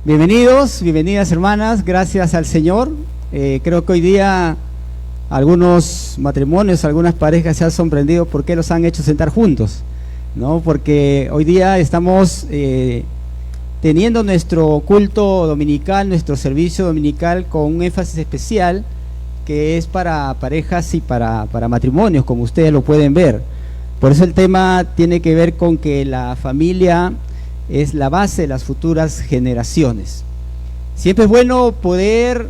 Bienvenidos, bienvenidas hermanas, gracias al Señor. Creo que hoy día algunos matrimonios, algunas parejas se han sorprendido por qué los han hecho sentar juntos, ¿no? Porque hoy día estamos teniendo nuestro culto dominical, nuestro servicio dominical con un énfasis especial que es para parejas y para matrimonios, como ustedes lo pueden ver. Por eso el tema tiene que ver con que la familia es la base de las futuras generaciones. Siempre es bueno poder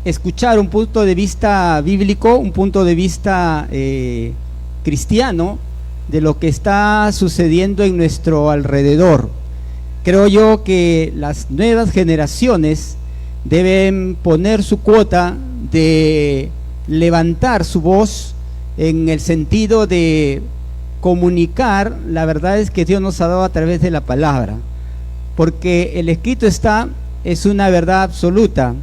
escuchar un punto de vista bíblico, un punto de vista cristiano de lo que está sucediendo en nuestro alrededor. Creo yo que las nuevas generaciones deben poner su cuota de levantar su voz en el sentido de comunicar la verdad es que Dios nos ha dado a través de la palabra, porque el escrito es una verdad absoluta.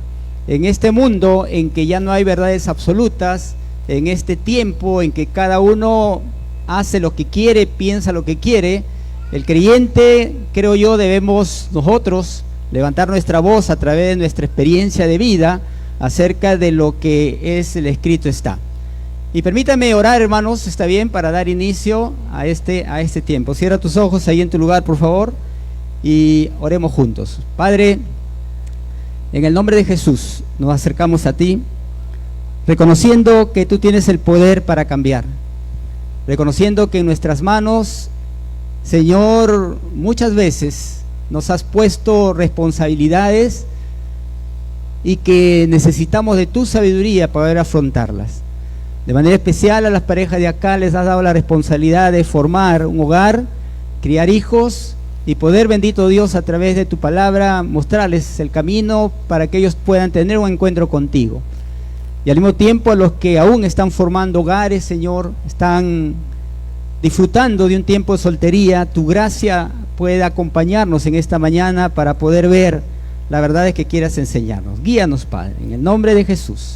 En este mundo en que ya no hay verdades absolutas, en este tiempo en que cada uno hace lo que quiere, piensa lo que quiere, el creyente, creo yo, debemos nosotros levantar nuestra voz a través de nuestra experiencia de vida acerca de lo que es el escrito está. Y permítame orar, hermanos, está bien, para dar inicio a este tiempo. Cierra tus ojos ahí en tu lugar, por favor, y oremos juntos. Padre, en el nombre de Jesús nos acercamos a ti, reconociendo que tú tienes el poder para cambiar, reconociendo que en nuestras manos, Señor, muchas veces nos has puesto responsabilidades y que necesitamos de tu sabiduría para poder afrontarlas. De manera especial a las parejas de acá les has dado la responsabilidad de formar un hogar, criar hijos y poder, bendito Dios, a través de tu palabra mostrarles el camino para que ellos puedan tener un encuentro contigo. Y al mismo tiempo a los que aún están formando hogares, Señor, están disfrutando de un tiempo de soltería, tu gracia puede acompañarnos en esta mañana para poder ver la verdad que quieras enseñarnos. Guíanos, Padre, en el nombre de Jesús.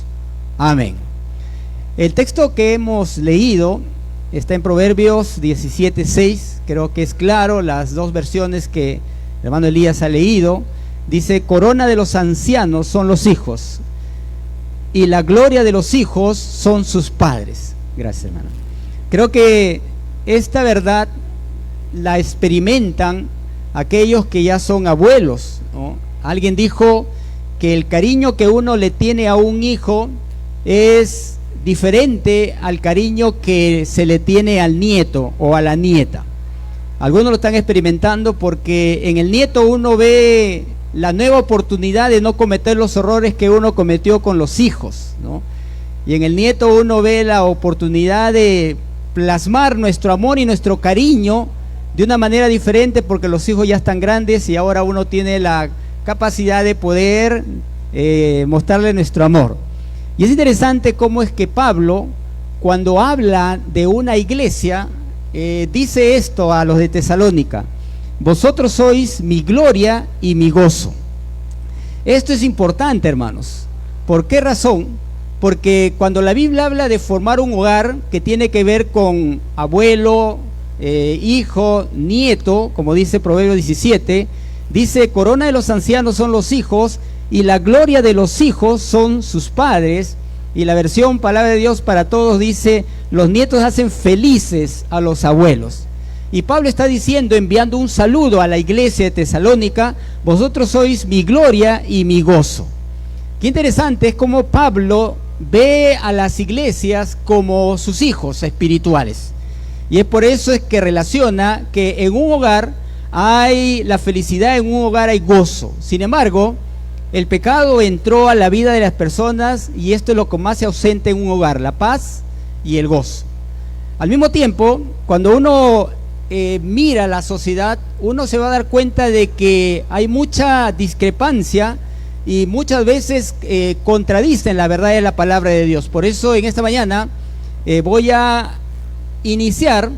Amén. El texto que hemos leído está en Proverbios 17:6, creo que es claro, las dos versiones que el hermano Elías ha leído. Dice: corona de los ancianos son los hijos, y la gloria de los hijos son sus padres. Gracias, hermano. Creo que esta verdad la experimentan aquellos que ya son abuelos, ¿no? Alguien dijo que el cariño que uno le tiene a un hijo es diferente al cariño que se le tiene al nieto o a la nieta. Algunos lo están experimentando porque en el nieto uno ve la nueva oportunidad de no cometer los errores que uno cometió con los hijos, ¿no? Y en el nieto uno ve la oportunidad de plasmar nuestro amor y nuestro cariño de una manera diferente, porque los hijos ya están grandes y ahora uno tiene la capacidad de poder mostrarle nuestro amor. Y es interesante cómo es que Pablo, cuando habla de una iglesia, dice esto a los de Tesalónica: vosotros sois mi gloria y mi gozo. Esto es importante, hermanos. ¿Por qué razón? Porque cuando la Biblia habla de formar un hogar que tiene que ver con abuelo, hijo, nieto, como dice Proverbios 17, dice: corona de los ancianos son los hijos, y la gloria de los hijos son sus padres. Y la versión Palabra de Dios para Todos dice: los nietos hacen felices a los abuelos. Y Pablo está diciendo, enviando un saludo a la iglesia de Tesalónica: vosotros sois mi gloria y mi gozo. Qué interesante es cómo Pablo ve a las iglesias como sus hijos espirituales. Y es por eso es que relaciona que en un hogar hay la felicidad, en un hogar hay gozo. Sin embargo, el pecado entró a la vida de las personas y esto es lo que más se ausenta en un hogar: la paz y el gozo. Al mismo tiempo, cuando uno mira la sociedad, uno se va a dar cuenta de que hay mucha discrepancia y muchas veces contradicen la verdad de la palabra de Dios. Por eso en esta mañana voy a iniciar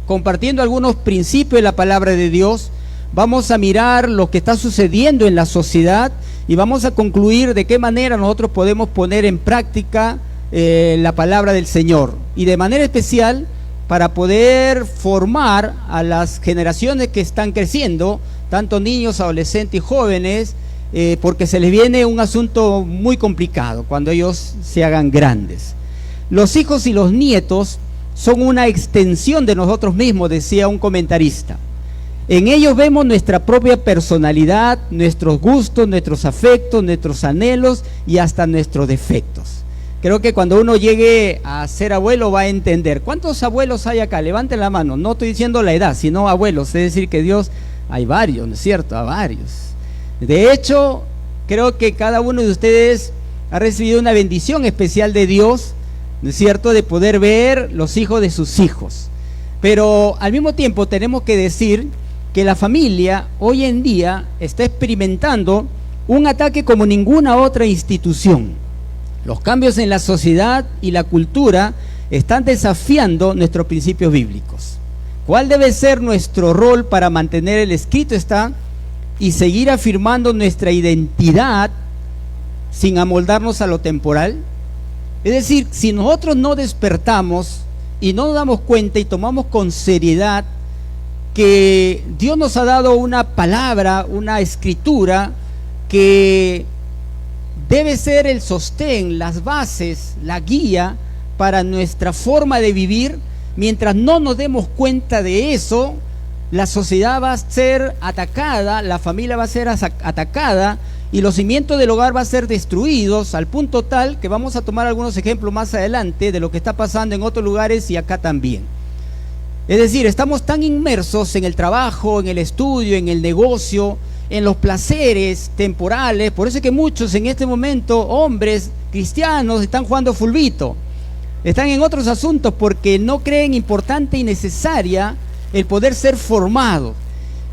compartiendo algunos principios de la palabra de Dios. Vamos a mirar lo que está sucediendo en la sociedad y vamos a concluir de qué manera nosotros podemos poner en práctica la palabra del Señor, y de manera especial para poder formar a las generaciones que están creciendo tanto niños, adolescentes y jóvenes, porque se les viene un asunto muy complicado cuando ellos se hagan grandes. Los hijos y los nietos son una extensión de nosotros mismos, decía un comentarista. En ellos vemos nuestra propia personalidad, nuestros gustos, nuestros afectos, nuestros anhelos y hasta nuestros defectos. Creo que cuando uno llegue a ser abuelo va a entender. ¿Cuántos abuelos hay acá? Levanten la mano. No estoy diciendo la edad, sino abuelos. Es decir, que Dios, hay varios, ¿no es cierto? Hay varios. De hecho, creo que cada uno de ustedes ha recibido una bendición especial de Dios, ¿no es cierto?, de poder ver los hijos de sus hijos. Pero al mismo tiempo tenemos que decir que la familia hoy en día está experimentando un ataque como ninguna otra institución. Los cambios en la sociedad y la cultura están desafiando nuestros principios bíblicos. ¿Cuál debe ser nuestro rol para mantener el escrito está y seguir afirmando nuestra identidad sin amoldarnos a lo temporal? Es decir, si nosotros no despertamos y no nos damos cuenta y tomamos con seriedad que Dios nos ha dado una palabra, una escritura que debe ser el sostén, las bases, la guía para nuestra forma de vivir, mientras no nos demos cuenta de eso, la sociedad va a ser atacada, la familia va a ser atacada y los cimientos del hogar van a ser destruidos al punto tal que vamos a tomar algunos ejemplos más adelante de lo que está pasando en otros lugares y acá también. Es decir, estamos tan inmersos en el trabajo, en el estudio, en el negocio, en los placeres temporales, por eso es que muchos en este momento, hombres cristianos, están jugando fulbito, están en otros asuntos porque no creen importante y necesaria el poder ser formado.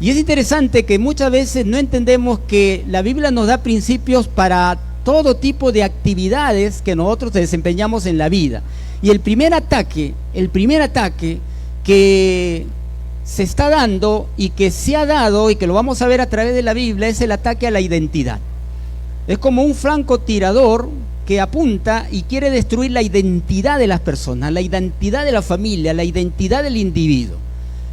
Y es interesante que muchas veces no entendemos que la Biblia nos da principios para todo tipo de actividades que nosotros desempeñamos en la vida. Y el primer ataque que se está dando y que se ha dado y que lo vamos a ver a través de la Biblia es el ataque a la identidad. Es como un francotirador que apunta y quiere destruir la identidad de las personas, la identidad de la familia, la identidad del individuo.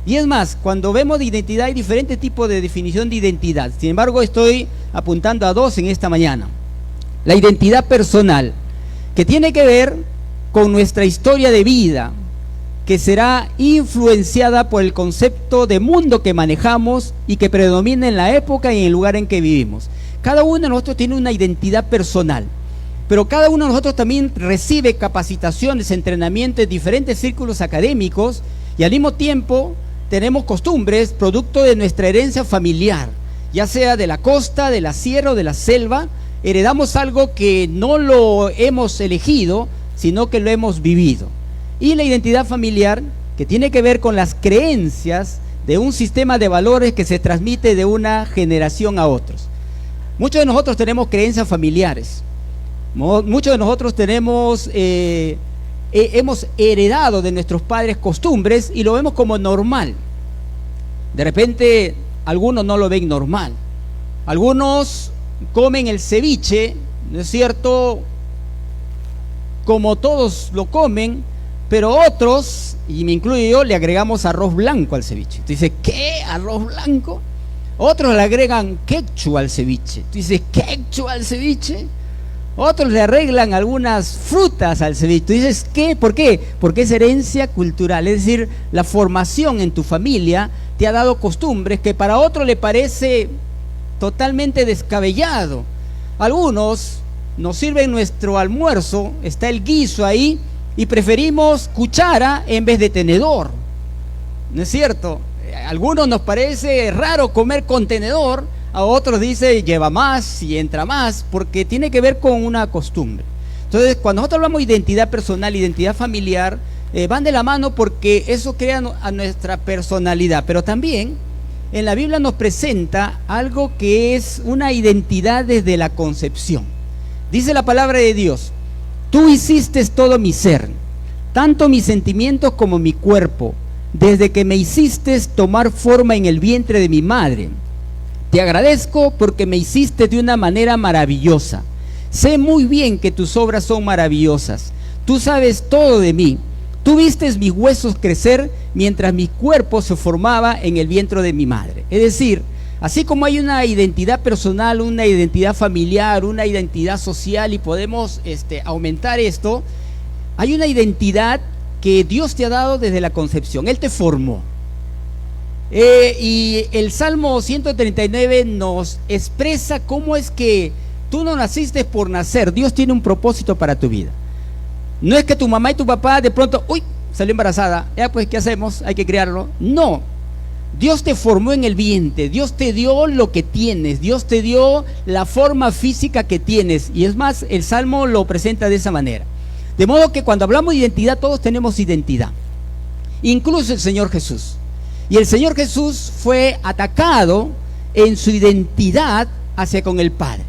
Y es más, cuando vemos de identidad hay diferentes tipos de definición de identidad. Sin embargo, estoy apuntando a dos en esta mañana. La identidad personal, que tiene que ver con nuestra historia de vida, que será influenciada por el concepto de mundo que manejamos y que predomina en la época y en el lugar en que vivimos. Cada uno de nosotros tiene una identidad personal, pero cada uno de nosotros también recibe capacitaciones, entrenamientos en diferentes círculos académicos y al mismo tiempo tenemos costumbres producto de nuestra herencia familiar, ya sea de la costa, de la sierra o de la selva. Heredamos algo que no lo hemos elegido, sino que lo hemos vivido. Y la identidad familiar, que tiene que ver con las creencias de un sistema de valores que se transmite de una generación a otros. Muchos de nosotros tenemos creencias familiares. Muchos de nosotros tenemos hemos heredado de nuestros padres costumbres y lo vemos como normal. De repente algunos no lo ven normal. Algunos comen el ceviche, ¿no es cierto?, como todos lo comen, pero otros, y me incluyo yo, le agregamos arroz blanco al ceviche. Tú dices, ¿qué? ¿Arroz blanco? Otros le agregan quechua al ceviche. Tú dices, ¿quechua al ceviche? Otros le arreglan algunas frutas al ceviche. Tú dices, ¿qué? ¿Por qué? Porque es herencia cultural. Es decir, la formación en tu familia te ha dado costumbres que para otro le parece totalmente descabellado. Algunos nos sirven nuestro almuerzo, está el guiso ahí, y preferimos cuchara en vez de tenedor. ¿No es cierto? A algunos nos parece raro comer con tenedor, a otros dice lleva más y entra más, porque tiene que ver con una costumbre. Entonces, cuando nosotros hablamos de identidad personal, identidad familiar, van de la mano porque eso crea a nuestra personalidad, pero también en la Biblia nos presenta algo que es una identidad desde la concepción. Dice la palabra de Dios: tú hiciste todo mi ser, tanto mis sentimientos como mi cuerpo, desde que me hiciste tomar forma en el vientre de mi madre. Te agradezco porque me hiciste de una manera maravillosa. Sé muy bien que tus obras son maravillosas. Tú sabes todo de mí. Tú vistes mis huesos crecer mientras mi cuerpo se formaba en el vientre de mi madre. Es decir, Así como hay una identidad personal, una identidad familiar, una identidad social, y podemos aumentar esto, hay una identidad que Dios te ha dado desde la concepción. Él te formó. Y el Salmo 139 nos expresa cómo es que tú no naciste por nacer. Dios tiene un propósito para tu vida. No es que tu mamá y tu papá de pronto, uy, salió embarazada, ya pues, ¿qué hacemos? Hay que criarlo. No, Dios te formó en el vientre, Dios te dio lo que tienes, Dios te dio la forma física que tienes. Y es más, el Salmo lo presenta de esa manera. De modo que cuando hablamos de identidad, todos tenemos identidad, incluso el Señor Jesús. Y el Señor Jesús fue atacado en su identidad hacia con el Padre.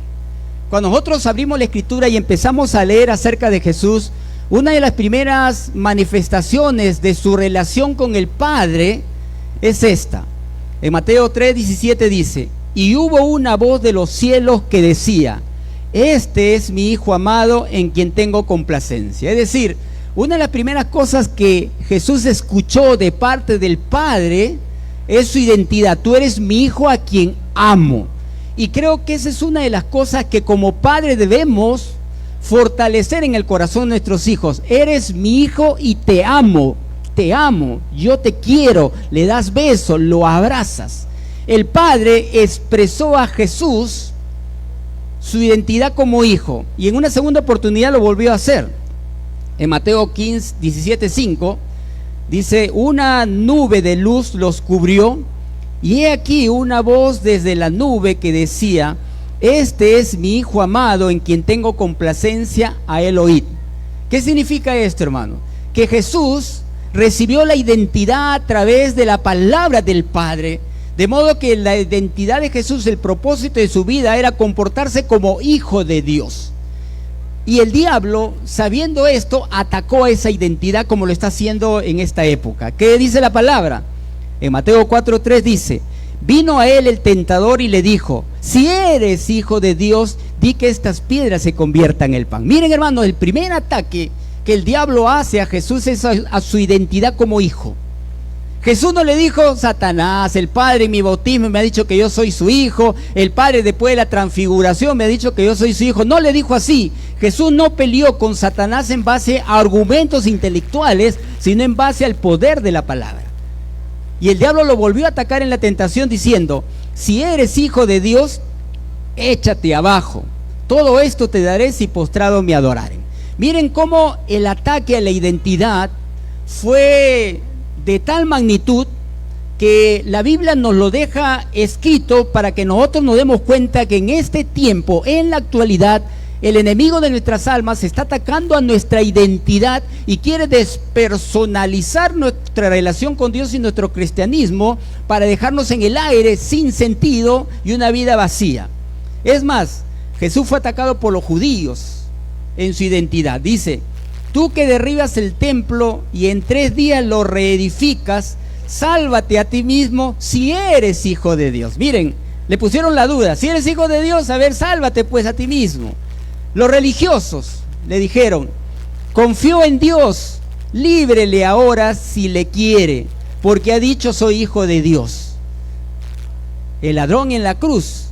Cuando nosotros abrimos la Escritura y empezamos a leer acerca de Jesús, una de las primeras manifestaciones de su relación con el Padre es esta. En Mateo 3:17 dice: y hubo una voz de los cielos que decía: este es mi Hijo amado en quien tengo complacencia. Es decir, una de las primeras cosas que Jesús escuchó de parte del Padre es su identidad. Tú eres mi Hijo a quien amo. Y creo que esa es una de las cosas que como padre debemos fortalecer en el corazón de nuestros hijos. Eres mi hijo y te amo, yo te quiero, le das beso, lo abrazas. El Padre expresó a Jesús su identidad como hijo, y en una segunda oportunidad lo volvió a hacer. En Mateo 17:5 dice: una nube de luz los cubrió, y he aquí una voz desde la nube que decía: este es mi Hijo amado en quien tengo complacencia, a él oíd. ¿Qué significa esto, hermano? Que Jesús recibió la identidad a través de la palabra del Padre, de modo que la identidad de Jesús, el propósito de su vida era comportarse como hijo de Dios. Y el diablo, sabiendo esto, atacó esa identidad como lo está haciendo en esta época. ¿Qué dice la palabra? En Mateo 4:3 dice: vino a él el tentador y le dijo: si eres hijo de Dios, di que estas piedras se conviertan en pan. Miren, hermanos, el primer ataque que el diablo hace a Jesús es a su identidad como hijo. Jesús no le dijo: Satanás, el Padre en mi bautismo me ha dicho que yo soy su hijo, el Padre después de la transfiguración me ha dicho que yo soy su hijo. No le dijo así. Jesús no peleó con Satanás en base a argumentos intelectuales, sino en base al poder de la palabra. Y el diablo lo volvió a atacar en la tentación diciendo: si eres hijo de Dios, échate abajo. Todo esto te daré si postrado me adoraren. Miren cómo el ataque a la identidad fue de tal magnitud que la Biblia nos lo deja escrito para que nosotros nos demos cuenta que en este tiempo, en la actualidad, el enemigo de nuestras almas está atacando a nuestra identidad y quiere despersonalizar nuestra relación con Dios y nuestro cristianismo para dejarnos en el aire sin sentido y una vida vacía. Es más, Jesús fue atacado por los judíos en su identidad. Dice: tú que derribas el templo y en 3 días lo reedificas, sálvate a ti mismo si eres hijo de Dios. Miren, le pusieron la duda: si eres hijo de Dios, a ver, sálvate pues a ti mismo. Los religiosos le dijeron: confío en Dios, líbrele ahora si le quiere, porque ha dicho soy hijo de Dios. El ladrón en la cruz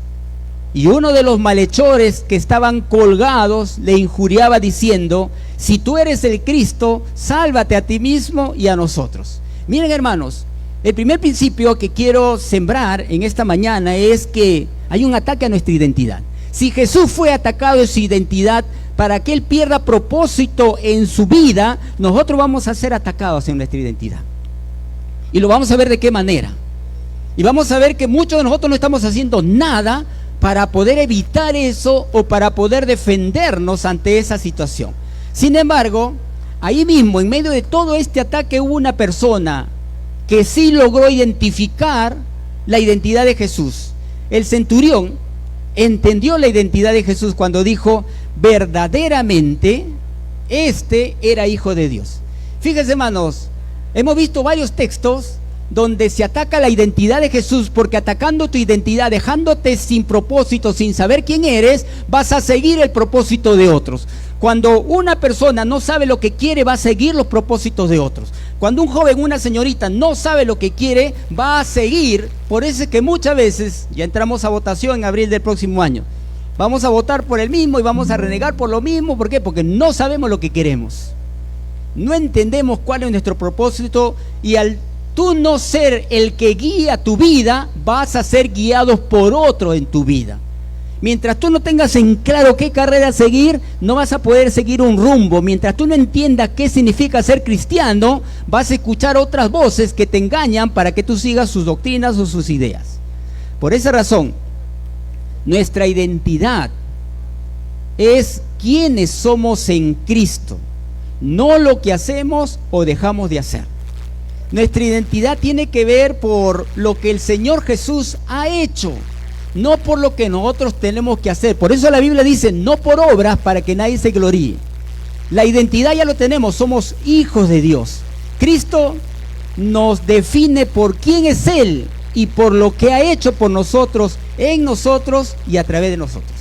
y uno de los malhechores que estaban colgados le injuriaba diciendo: si tú eres el Cristo, sálvate a ti mismo y a nosotros. Miren, hermanos, el primer principio que quiero sembrar en esta mañana es que hay un ataque a nuestra identidad. Si Jesús fue atacado en su identidad para que Él pierda propósito en su vida, nosotros vamos a ser atacados en nuestra identidad. Y lo vamos a ver de qué manera. Y vamos a ver que muchos de nosotros no estamos haciendo nada para poder evitar eso o para poder defendernos ante esa situación. Sin embargo, ahí mismo, en medio de todo este ataque, hubo una persona que sí logró identificar la identidad de Jesús. El centurión entendió la identidad de Jesús cuando dijo: verdaderamente este era hijo de Dios. Fíjense, hermanos, hemos visto varios textos donde se ataca la identidad de Jesús, porque atacando tu identidad, dejándote sin propósito, sin saber quién eres, vas a seguir el propósito de otros. Cuando una persona no sabe lo que quiere, va a seguir los propósitos de otros. Cuando un joven, una señorita no sabe lo que quiere, va a seguir. Por eso es que muchas veces, ya entramos a votación en abril del próximo año, vamos a votar por el mismo y vamos a renegar por lo mismo. ¿Por qué? Porque no sabemos lo que queremos. No entendemos cuál es nuestro propósito, y al tú no ser el que guía tu vida, vas a ser guiado por otro en tu vida. Mientras tú no tengas en claro qué carrera seguir, no vas a poder seguir un rumbo. Mientras tú no entiendas qué significa ser cristiano, vas a escuchar otras voces que te engañan para que tú sigas sus doctrinas o sus ideas. Por esa razón, nuestra identidad es quiénes somos en Cristo, no lo que hacemos o dejamos de hacer. Nuestra identidad tiene que ver por lo que el Señor Jesús ha hecho, no por lo que nosotros tenemos que hacer. Por eso la Biblia dice, no por obras para que nadie se gloríe. La identidad ya lo tenemos, somos hijos de Dios. Cristo nos define por quién es Él y por lo que ha hecho por nosotros, en nosotros y a través de nosotros.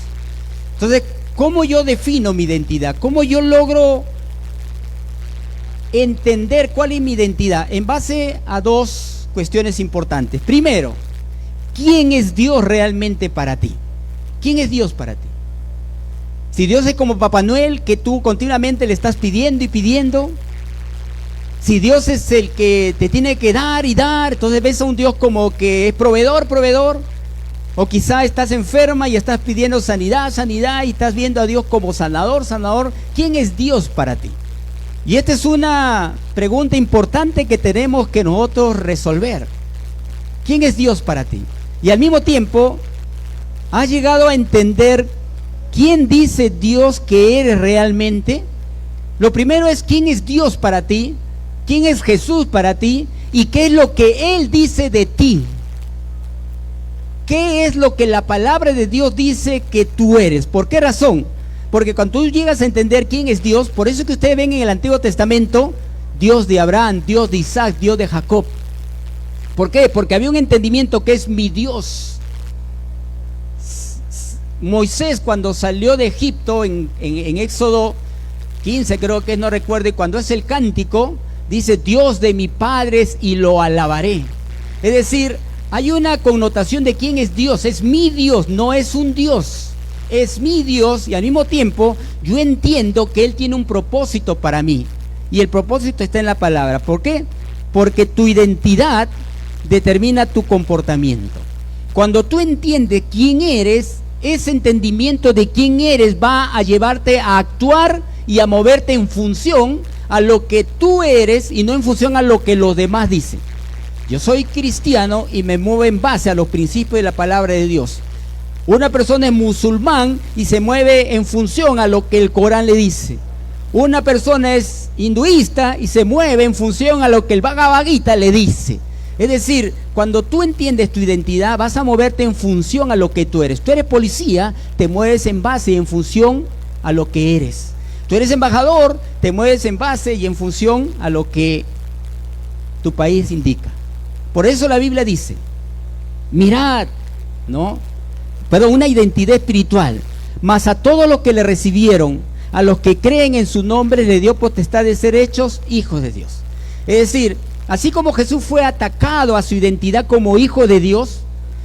Entonces, ¿cómo yo defino mi identidad? ¿Cómo yo logro entender cuál es mi identidad? En base a dos cuestiones importantes. Primero, ¿quién es Dios realmente para ti? ¿Quién es Dios para ti? Si Dios es como Papá Noel, que tú continuamente le estás pidiendo y pidiendo, si Dios es el que te tiene que dar y dar, entonces ves a un Dios como que es proveedor, o quizá estás enferma y estás pidiendo sanidad y estás viendo a Dios como sanador. ¿Quién es Dios para ti? Y esta es una pregunta importante que tenemos que nosotros resolver. ¿Quién es Dios para ti? Y al mismo tiempo, ¿has llegado a entender quién dice Dios que eres realmente? Lo primero es quién es Dios para ti, quién es Jesús para ti y qué es lo que Él dice de ti. ¿Qué es lo que la palabra de Dios dice que tú eres? ¿Por qué razón? Porque cuando tú llegas a entender quién es Dios, por eso es que ustedes ven en el Antiguo Testamento, Dios de Abraham, Dios de Isaac, Dios de Jacob. ¿Por qué? Porque había un entendimiento que es mi Dios. Moisés, cuando salió de Egipto en Éxodo 15, creo que no recuerdo, y cuando es el cántico, dice Dios de mis padres y lo alabaré. Es decir, hay una connotación de quién es Dios. Es mi Dios, no es un Dios. Es mi Dios, y al mismo tiempo yo entiendo que Él tiene un propósito para mí. Y el propósito está en la palabra. ¿Por qué? Porque tu identidad determina tu comportamiento. Cuando tú entiendes quién eres, ese entendimiento de quién eres va a llevarte a actuar y a moverte en función a lo que tú eres y no en función a lo que los demás dicen. Yo soy cristiano y me muevo en base a los principios de la palabra de Dios. Una persona es musulmán y se mueve en función a lo que el Corán le dice. Una persona es hinduista y se mueve en función a lo que el Bhagavad Gita le dice. Es decir, cuando tú entiendes tu identidad, vas a moverte en función a lo que tú eres. Tú eres policía, te mueves en base y en función a lo que eres. Tú eres embajador, te mueves en base y en función a lo que tu país indica. Por eso la Biblia dice, mirad, ¿no? Pero una identidad espiritual, mas a todos los que le recibieron, a los que creen en su nombre, le dio potestad de ser hechos hijos de Dios. Es decir, así como Jesús fue atacado a su identidad como hijo de Dios,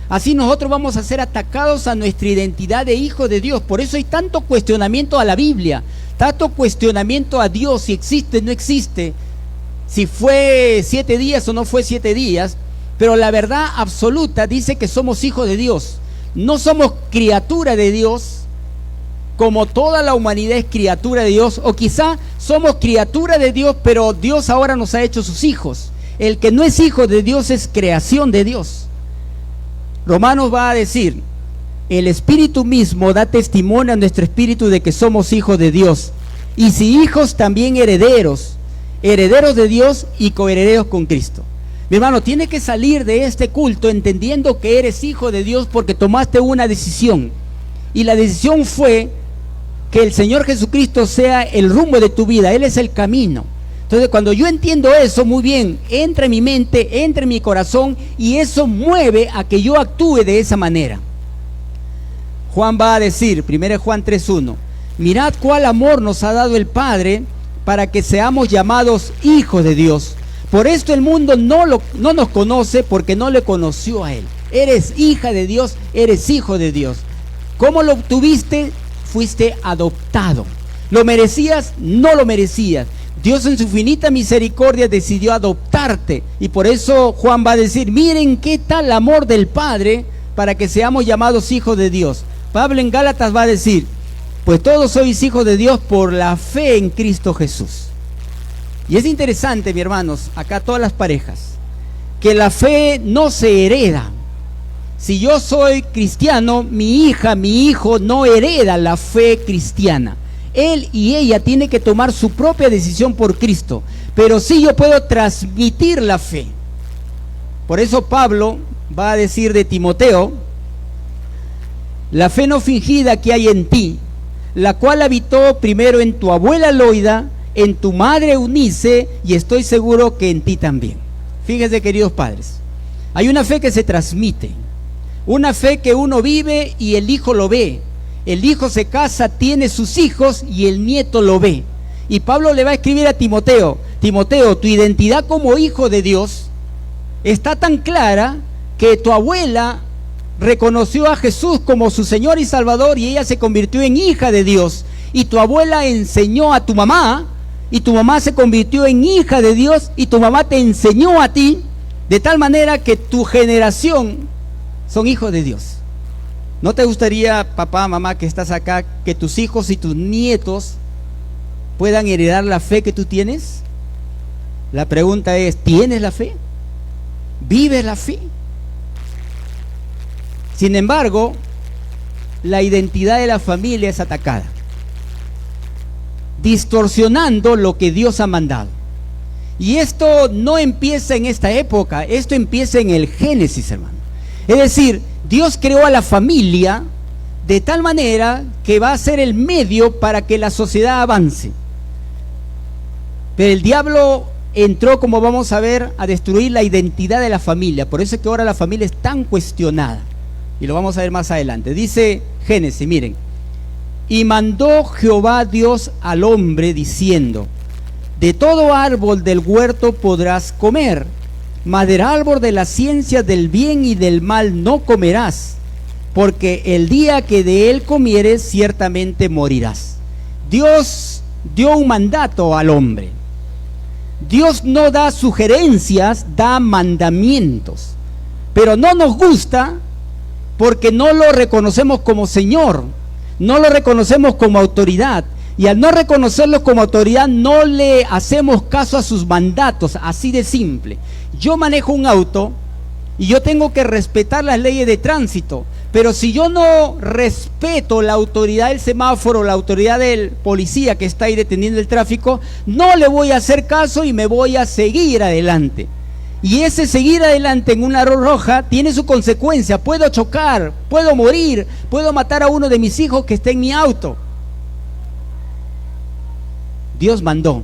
así nosotros vamos a ser atacados a nuestra identidad de hijo de Dios. Por eso hay tanto cuestionamiento a la Biblia, tanto cuestionamiento a Dios, si existe o no existe, si fue 7 días o no fue 7 días, pero la verdad absoluta dice que somos hijos de Dios. No somos criatura de Dios, como toda la humanidad es criatura de Dios, o quizá somos criatura de Dios, pero Dios ahora nos ha hecho sus hijos. El que no es hijo de Dios es creación de Dios. Romanos va a decir, el Espíritu mismo da testimonio a nuestro espíritu de que somos hijos de Dios, y si hijos, también herederos, herederos de Dios y coherederos con Cristo. Mi hermano, tienes que salir de este culto entendiendo que eres hijo de Dios porque tomaste una decisión, y la decisión fue que el Señor Jesucristo sea el rumbo de tu vida. Él es el camino. Entonces, cuando yo entiendo eso, muy bien, entra en mi mente, entra en mi corazón, y eso mueve a que yo actúe de esa manera. Juan va a decir, 1 Juan 3:1, mirad cuál amor nos ha dado el Padre para que seamos llamados hijos de Dios. Por esto el mundo no nos conoce, porque no le conoció a Él. Eres hija de Dios, eres hijo de Dios. ¿Cómo lo obtuviste? Fuiste adoptado. ¿Lo merecías? No lo merecías. Dios en su infinita misericordia decidió adoptarte, y por eso Juan va a decir: miren qué tal amor del Padre para que seamos llamados hijos de Dios. Pablo en Gálatas va a decir: pues todos sois hijos de Dios por la fe en Cristo Jesús. Y es interesante, mis hermanos, acá todas las parejas, que la fe no se hereda. Si yo soy cristiano, mi hija, mi hijo no hereda la fe cristiana. Él y ella tienen que tomar su propia decisión por Cristo, pero sí yo puedo transmitir la fe. Por eso Pablo va a decir de Timoteo: la fe no fingida que hay en ti, la cual habitó primero en tu abuela Loida, en tu madre Eunice, y estoy seguro que en ti también. Fíjense, queridos padres, hay una fe que se transmite, una fe que uno vive y el hijo lo ve. El hijo se casa, tiene sus hijos y el nieto lo ve. Y Pablo le va a escribir a Timoteo: Timoteo, tu identidad como hijo de Dios está tan clara que tu abuela reconoció a Jesús como su Señor y Salvador, y ella se convirtió en hija de Dios. Y tu abuela enseñó a tu mamá, y tu mamá se convirtió en hija de Dios, y tu mamá te enseñó a ti, de tal manera que tu generación son hijos de Dios. ¿No te gustaría, papá, mamá, que estás acá, que tus hijos y tus nietos puedan heredar la fe que tú tienes? La pregunta es: ¿tienes la fe? ¿Vives la fe? Sin embargo, la identidad de la familia es atacada, distorsionando lo que Dios ha mandado. Y esto no empieza en esta época, esto empieza en el Génesis, hermano. Es decir, Dios creó a la familia de tal manera que va a ser el medio para que la sociedad avance. Pero el diablo entró, como vamos a ver, a destruir la identidad de la familia. Por eso es que ahora la familia es tan cuestionada, y lo vamos a ver más adelante. Dice Génesis, miren: y mandó Jehová Dios al hombre diciendo: de todo árbol del huerto podrás comer, mas del árbol de la ciencia del bien y del mal no comerás, porque el día que de él comieres ciertamente morirás. Dios dio un mandato al hombre. Dios no da sugerencias, da mandamientos. Pero no nos gusta porque no lo reconocemos como Señor, no lo reconocemos como autoridad. Y al no reconocerlo como autoridad, no le hacemos caso a sus mandatos, así de simple. Yo manejo un auto y yo tengo que respetar las leyes de tránsito, pero si yo no respeto la autoridad del semáforo, la autoridad del policía que está ahí deteniendo el tráfico, no le voy a hacer caso y me voy a seguir adelante. Y ese seguir adelante en una luz roja tiene su consecuencia. Puedo chocar, puedo morir, puedo matar a uno de mis hijos que está en mi auto. Dios mandó,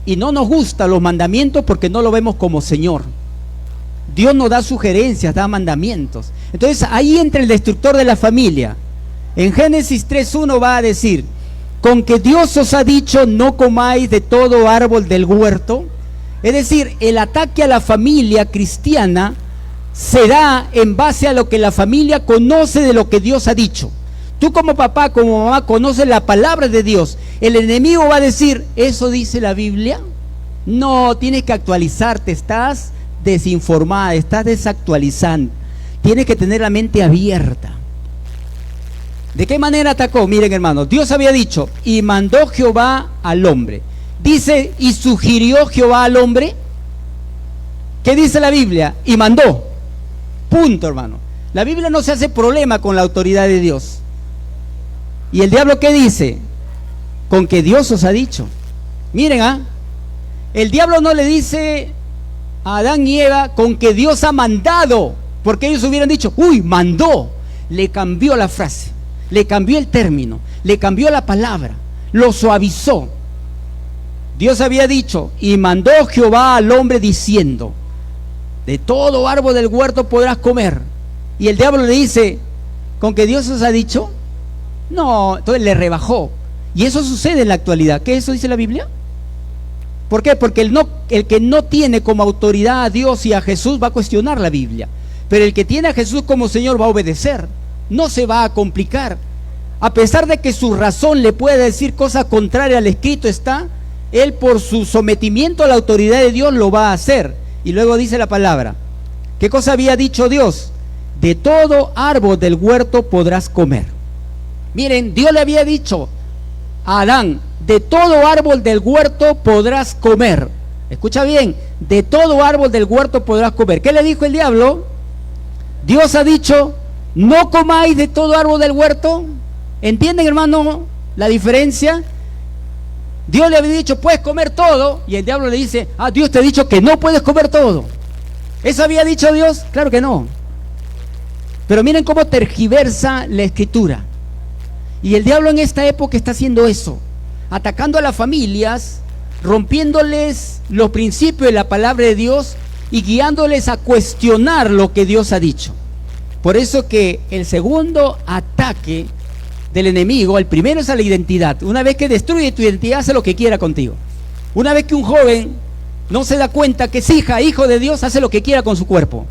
y no nos gustan los mandamientos porque no lo vemos como Señor. Dios no da sugerencias, da mandamientos. Entonces ahí entra el destructor de la familia. En Génesis 3:1 va a decir: con que Dios os ha dicho no comáis de todo árbol del huerto. Es decir, el ataque a la familia cristiana se da en base a lo que la familia conoce de lo que Dios ha dicho. Tú como papá, como mamá, conoces la palabra de Dios. El enemigo va a decir: ¿eso dice la Biblia? No, tienes que actualizarte, estás desinformada, estás desactualizando. Tienes que tener la mente abierta. ¿De qué manera atacó? Miren, hermanos, Dios había dicho: y mandó Jehová al hombre. Dice: y sugirió Jehová al hombre. ¿Qué dice la Biblia? Y mandó. Punto, hermano. La Biblia no se hace problema con la autoridad de Dios. ¿Y el diablo qué dice? Con que Dios os ha dicho. Miren, el diablo no le dice a Adán y Eva con que Dios ha mandado, porque ellos hubieran dicho: uy, mandó. Le cambió la frase, le cambió el término, le cambió la palabra, lo suavizó. Dios había dicho: y mandó Jehová al hombre diciendo: de todo árbol del huerto podrás comer. Y el diablo le dice: ¿con que Dios os ha dicho? No, entonces le rebajó. Y eso sucede en la actualidad. ¿Qué eso dice la Biblia? ¿Por qué? Porque el que no tiene como autoridad a Dios y a Jesús va a cuestionar la Biblia. Pero el que tiene a Jesús como Señor va a obedecer. No se va a complicar. A pesar de que su razón le pueda decir cosas contrarias al escrito está, él por su sometimiento a la autoridad de Dios lo va a hacer. Y luego dice la palabra, ¿qué cosa había dicho Dios? De todo árbol del huerto podrás comer. Miren, Dios le había dicho a Adán, de todo árbol del huerto podrás comer. Escucha bien, de todo árbol del huerto podrás comer. ¿Qué le dijo el diablo? Dios ha dicho, no comáis de todo árbol del huerto. ¿Entienden, hermano, la diferencia? Dios le había dicho, puedes comer todo, y el diablo le dice, Dios te ha dicho que no puedes comer todo. ¿Eso había dicho Dios? Claro que no. Pero miren cómo tergiversa la escritura. Y el diablo en esta época está haciendo eso, atacando a las familias, rompiéndoles los principios de la palabra de Dios y guiándoles a cuestionar lo que Dios ha dicho. Por eso que el segundo ataque del enemigo, el primero es a la identidad. Una vez que destruye tu identidad, hace lo que quiera contigo. Una vez que un joven no se da cuenta que es hijo de Dios, hace lo que quiera con su cuerpo,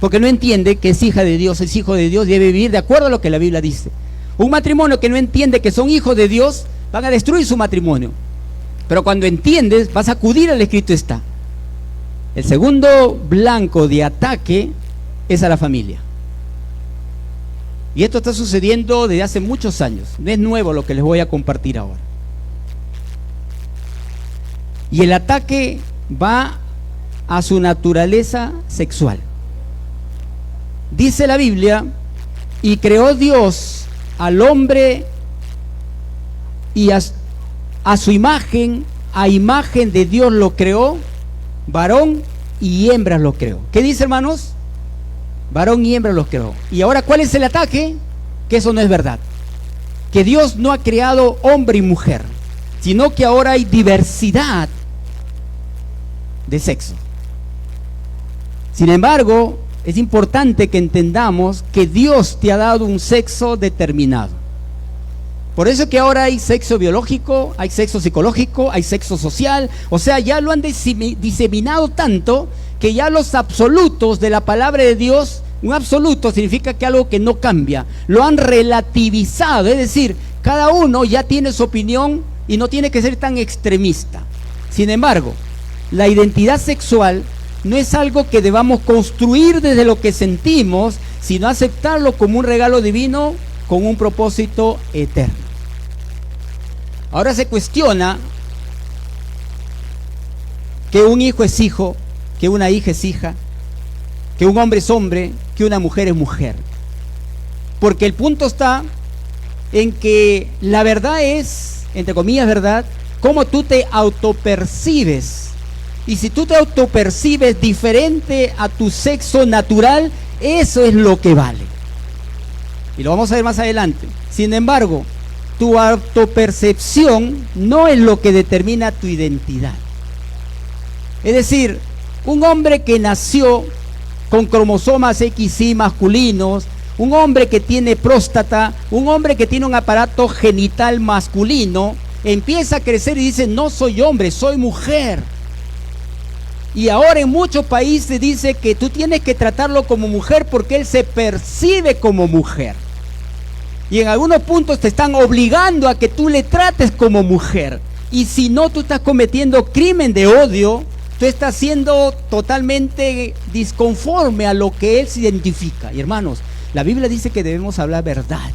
porque no entiende que es hija de Dios, es hijo de Dios, debe vivir de acuerdo a lo que la Biblia dice. Un matrimonio que no entiende que son hijos de Dios, van a destruir su matrimonio. Pero cuando entiendes, vas a acudir al escrito está. El segundo blanco de ataque es a la familia. Y esto está sucediendo desde hace muchos años. No es nuevo lo que les voy a compartir ahora. Y el ataque va a su naturaleza sexual. Dice la Biblia, y creó Dios al hombre y a su imagen, a imagen de Dios lo creó, varón y hembra lo creó. ¿Qué dice, hermanos? Varón y hembra los creó. Y ahora, ¿cuál es el ataque? Que eso no es verdad. Que Dios no ha creado hombre y mujer, sino que ahora hay diversidad de sexo. Sin embargo, es importante que entendamos que Dios te ha dado un sexo determinado. Por eso que ahora hay sexo biológico, hay sexo psicológico, hay sexo social. O sea, ya lo han diseminado tanto que ya los absolutos de la palabra de Dios, un absoluto significa que algo que no cambia, lo han relativizado. Es decir, cada uno ya tiene su opinión y no tiene que ser tan extremista. Sin embargo, la identidad sexual no es algo que debamos construir desde lo que sentimos, sino aceptarlo como un regalo divino con un propósito eterno. Ahora se cuestiona que un hijo es hijo, que una hija es hija, que un hombre es hombre, que una mujer es mujer. Porque el punto está en que la verdad es, entre comillas, verdad, cómo tú te autopercibes. Y si tú te autopercibes diferente a tu sexo natural, eso es lo que vale. Y lo vamos a ver más adelante. Sin embargo, tu autopercepción no es lo que determina tu identidad. Es decir, un hombre que nació con cromosomas XY masculinos, un hombre que tiene próstata, un hombre que tiene un aparato genital masculino, empieza a crecer y dice, no soy hombre, soy mujer. Y ahora en muchos países dice que tú tienes que tratarlo como mujer porque él se percibe como mujer. Y en algunos puntos te están obligando a que tú le trates como mujer. Y si no, tú estás cometiendo crimen de odio, tú estás siendo totalmente disconforme a lo que él se identifica. Y hermanos, la Biblia dice que debemos hablar verdad,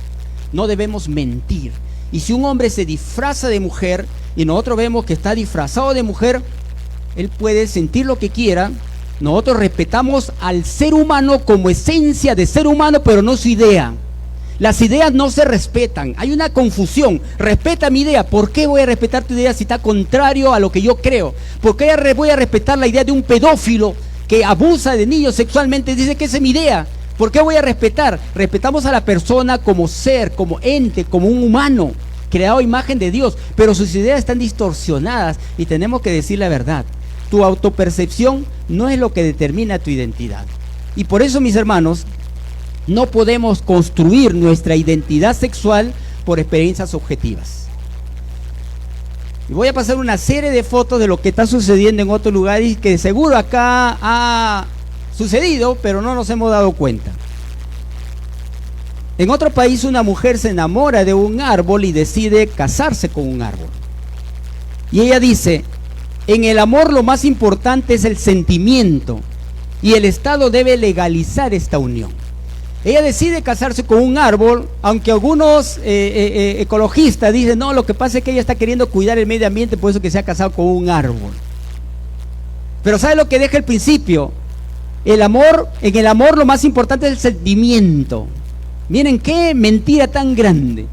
no debemos mentir. Y si un hombre se disfraza de mujer y nosotros vemos que está disfrazado de mujer, él puede sentir lo que quiera. Nosotros respetamos al ser humano como esencia de ser humano, pero no su idea. Las ideas no se respetan, hay una confusión. Respeta mi idea. ¿Por qué voy a respetar tu idea si está contrario a lo que yo creo? ¿Por qué voy a respetar la idea de un pedófilo que abusa de niños sexualmente? Dice que esa es mi idea. ¿Por qué voy a respetar? Respetamos a la persona como ser, como ente, como un humano creado a imagen de Dios, pero sus ideas están distorsionadas y tenemos que decir la verdad. Tu autopercepción no es lo que determina tu identidad. Y por eso, mis hermanos, no podemos construir nuestra identidad sexual por experiencias objetivas. Y voy a pasar una serie de fotos de lo que está sucediendo en otros lugares y que seguro acá ha sucedido, pero no nos hemos dado cuenta. En otro país una mujer se enamora de un árbol y decide casarse con un árbol. Y ella dice, en el amor lo más importante es el sentimiento y el Estado debe legalizar esta unión. Ella decide casarse con un árbol, aunque algunos ecologistas dicen, no, lo que pasa es que ella está queriendo cuidar el medio ambiente, por eso que se ha casado con un árbol. Pero ¿sabe lo que deja el principio? El amor, en el amor lo más importante es el sentimiento. Miren qué mentira tan grande.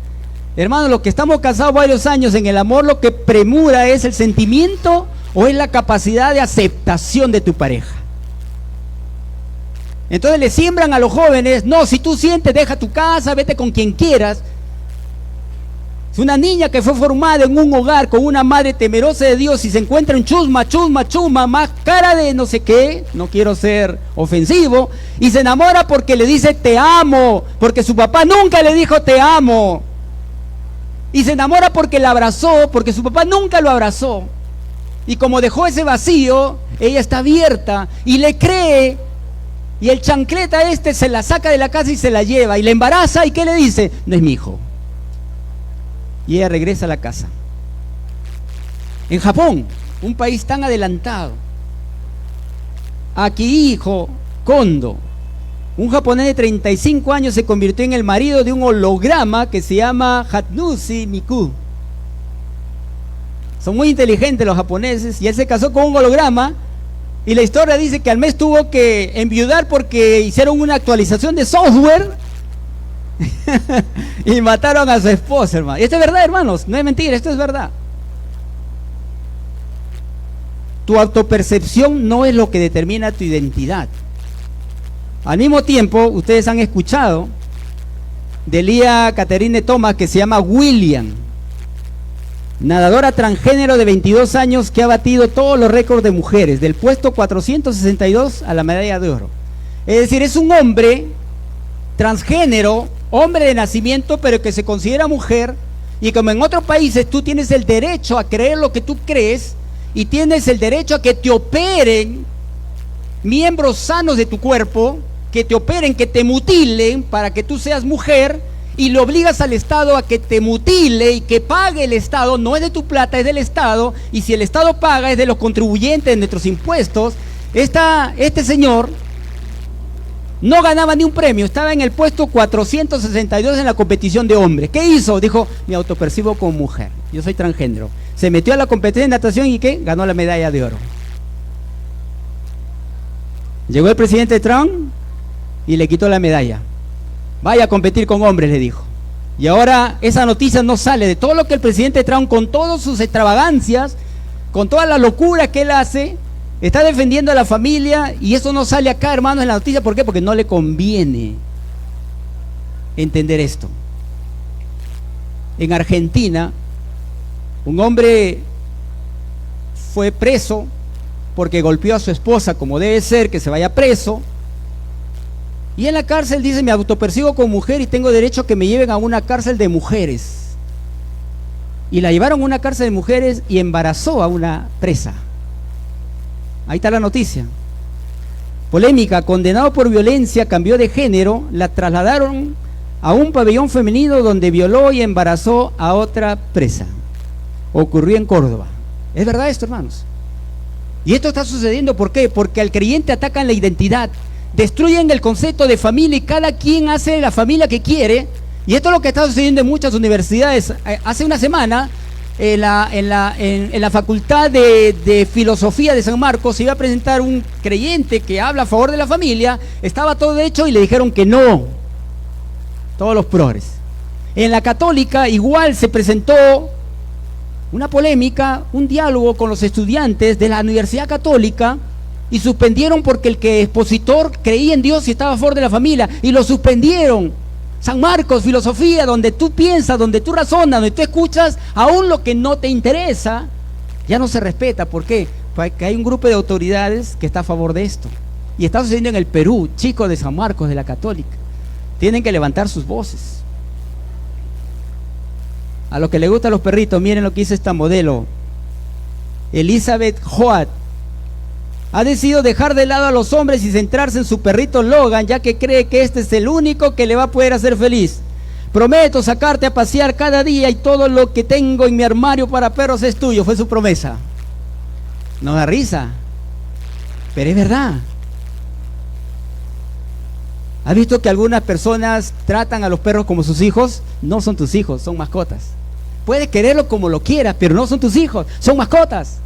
Hermanos, los que estamos casados varios años, en el amor lo que premura es el sentimiento o es la capacidad de aceptación de tu pareja. Entonces le siembran a los jóvenes, no, si tú sientes, deja tu casa, vete con quien quieras. Si una niña que fue formada en un hogar con una madre temerosa de Dios y se encuentra en chusma, más cara de no sé qué, no quiero ser ofensivo, y se enamora porque le dice te amo, porque su papá nunca le dijo te amo, y se enamora porque la abrazó, porque su papá nunca lo abrazó, y como dejó ese vacío, ella está abierta y le cree. Y el chancleta se la saca de la casa y se la lleva y la embaraza, y ¿qué le dice? No es mi hijo. Y ella regresa a la casa. En Japón, un país tan adelantado, Akihiko Kondo, un japonés de 35 años, se convirtió en el marido de un holograma que se llama Hatsushi Miku. Son muy inteligentes los japoneses, y él se casó con un holograma. Y la historia dice que al mes tuvo que enviudar porque hicieron una actualización de software y mataron a su esposa, hermano. Y esto es verdad, hermanos, no es mentira, esto es verdad. Tu autopercepción no es lo que determina tu identidad. Al mismo tiempo, ustedes han escuchado de Lia Catherine Thomas, que se llama William, nadadora transgénero de 22 años que ha batido todos los récords de mujeres, del puesto 462 a la medalla de oro. Es decir, es un hombre transgénero, hombre de nacimiento, pero que se considera mujer, y como en otros países tú tienes el derecho a creer lo que tú crees, y tienes el derecho a que te operen miembros sanos de tu cuerpo, que te operen, que te mutilen para que tú seas mujer, y le obligas al Estado a que te mutile y que pague el Estado. No es de tu plata, es del Estado, y si el Estado paga es de los contribuyentes, de nuestros impuestos. Este señor no ganaba ni un premio, estaba en el puesto 462 en la competición de hombres. ¿Qué hizo? Dijo, me autopercibo como mujer, yo soy transgénero. Se metió a la competencia de natación y ¿qué? Ganó la medalla de oro. Llegó el presidente Trump y le quitó la medalla. Vaya a competir con hombres, le dijo. Y ahora esa noticia no sale de todo lo que el presidente Trump, con todas sus extravagancias, con toda la locura que él hace, está defendiendo a la familia, y eso no sale acá, hermanos, en la noticia. ¿Por qué? Porque no le conviene entender esto. En Argentina, un hombre fue preso porque golpeó a su esposa, como debe ser que se vaya preso. Y en la cárcel dice, me autopercibo como mujer y tengo derecho a que me lleven a una cárcel de mujeres. Y la llevaron a una cárcel de mujeres y embarazó a una presa. Ahí está la noticia. Polémica, condenado por violencia, cambió de género, la trasladaron a un pabellón femenino donde violó y embarazó a otra presa. Ocurrió en Córdoba. ¿Es verdad esto, hermanos? Y esto está sucediendo, ¿por qué? Porque al creyente atacan la identidad, destruyen el concepto de familia, y cada quien hace la familia que quiere. Y esto es lo que está sucediendo en muchas universidades. Hace una semana, en la Facultad de Filosofía de San Marcos se iba a presentar un creyente que habla a favor de la familia. Estaba todo hecho y le dijeron que no, todos los progres. En la Católica igual se presentó una polémica, un diálogo con los estudiantes de la Universidad Católica, y suspendieron porque el que expositor creía en Dios y estaba a favor de la familia, y lo suspendieron. San Marcos, filosofía, donde tú piensas, donde tú razonas, donde tú escuchas, aún lo que no te interesa, ya no se respeta. ¿Por qué? Porque hay un grupo de autoridades que está a favor de esto. Y está sucediendo en el Perú. Chicos de San Marcos, de la Católica, tienen que levantar sus voces. A los que les gustan los perritos, miren lo que hizo esta modelo. Elizabeth Hoat ha decidido dejar de lado a los hombres y centrarse en su perrito Logan, ya que cree que este es el único que le va a poder hacer feliz. Prometo sacarte a pasear cada día y todo lo que tengo en mi armario para perros es tuyo, fue su promesa. No da risa, pero es verdad. ¿Has visto que algunas personas tratan a los perros como sus hijos? No son tus hijos, son mascotas. Puedes quererlo como lo quieras, pero no son tus hijos, son mascotas.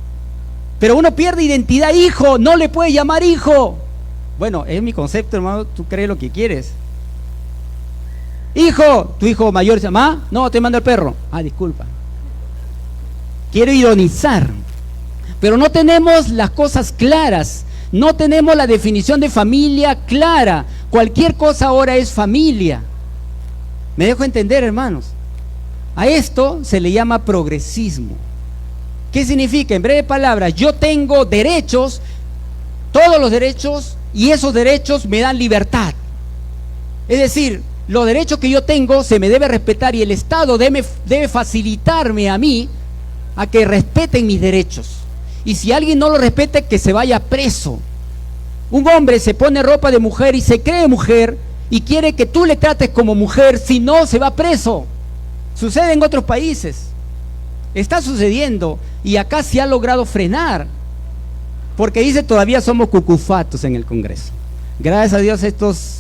Pero uno pierde identidad, hijo, no le puede llamar hijo. Bueno, es mi concepto, hermano, tú crees lo que quieres. Hijo, tu hijo mayor dice, mamá, no, te mando el perro. Ah, disculpa. Quiero ironizar, pero no tenemos las cosas claras, no tenemos la definición de familia clara. Cualquier cosa ahora es familia. ¿Me dejo entender, hermanos? A esto se le llama progresismo. ¿Qué significa? En breve palabras, yo tengo derechos, todos los derechos, y esos derechos me dan libertad. Es decir, los derechos que yo tengo se me debe respetar y el Estado debe facilitarme a mí a que respeten mis derechos. Y si alguien no lo respeta, que se vaya preso. Un hombre se pone ropa de mujer y se cree mujer y quiere que tú le trates como mujer, si no se va preso. Sucede en otros países. Está sucediendo y acá se ha logrado frenar, porque dice todavía somos cucufatos en el Congreso. Gracias a Dios estos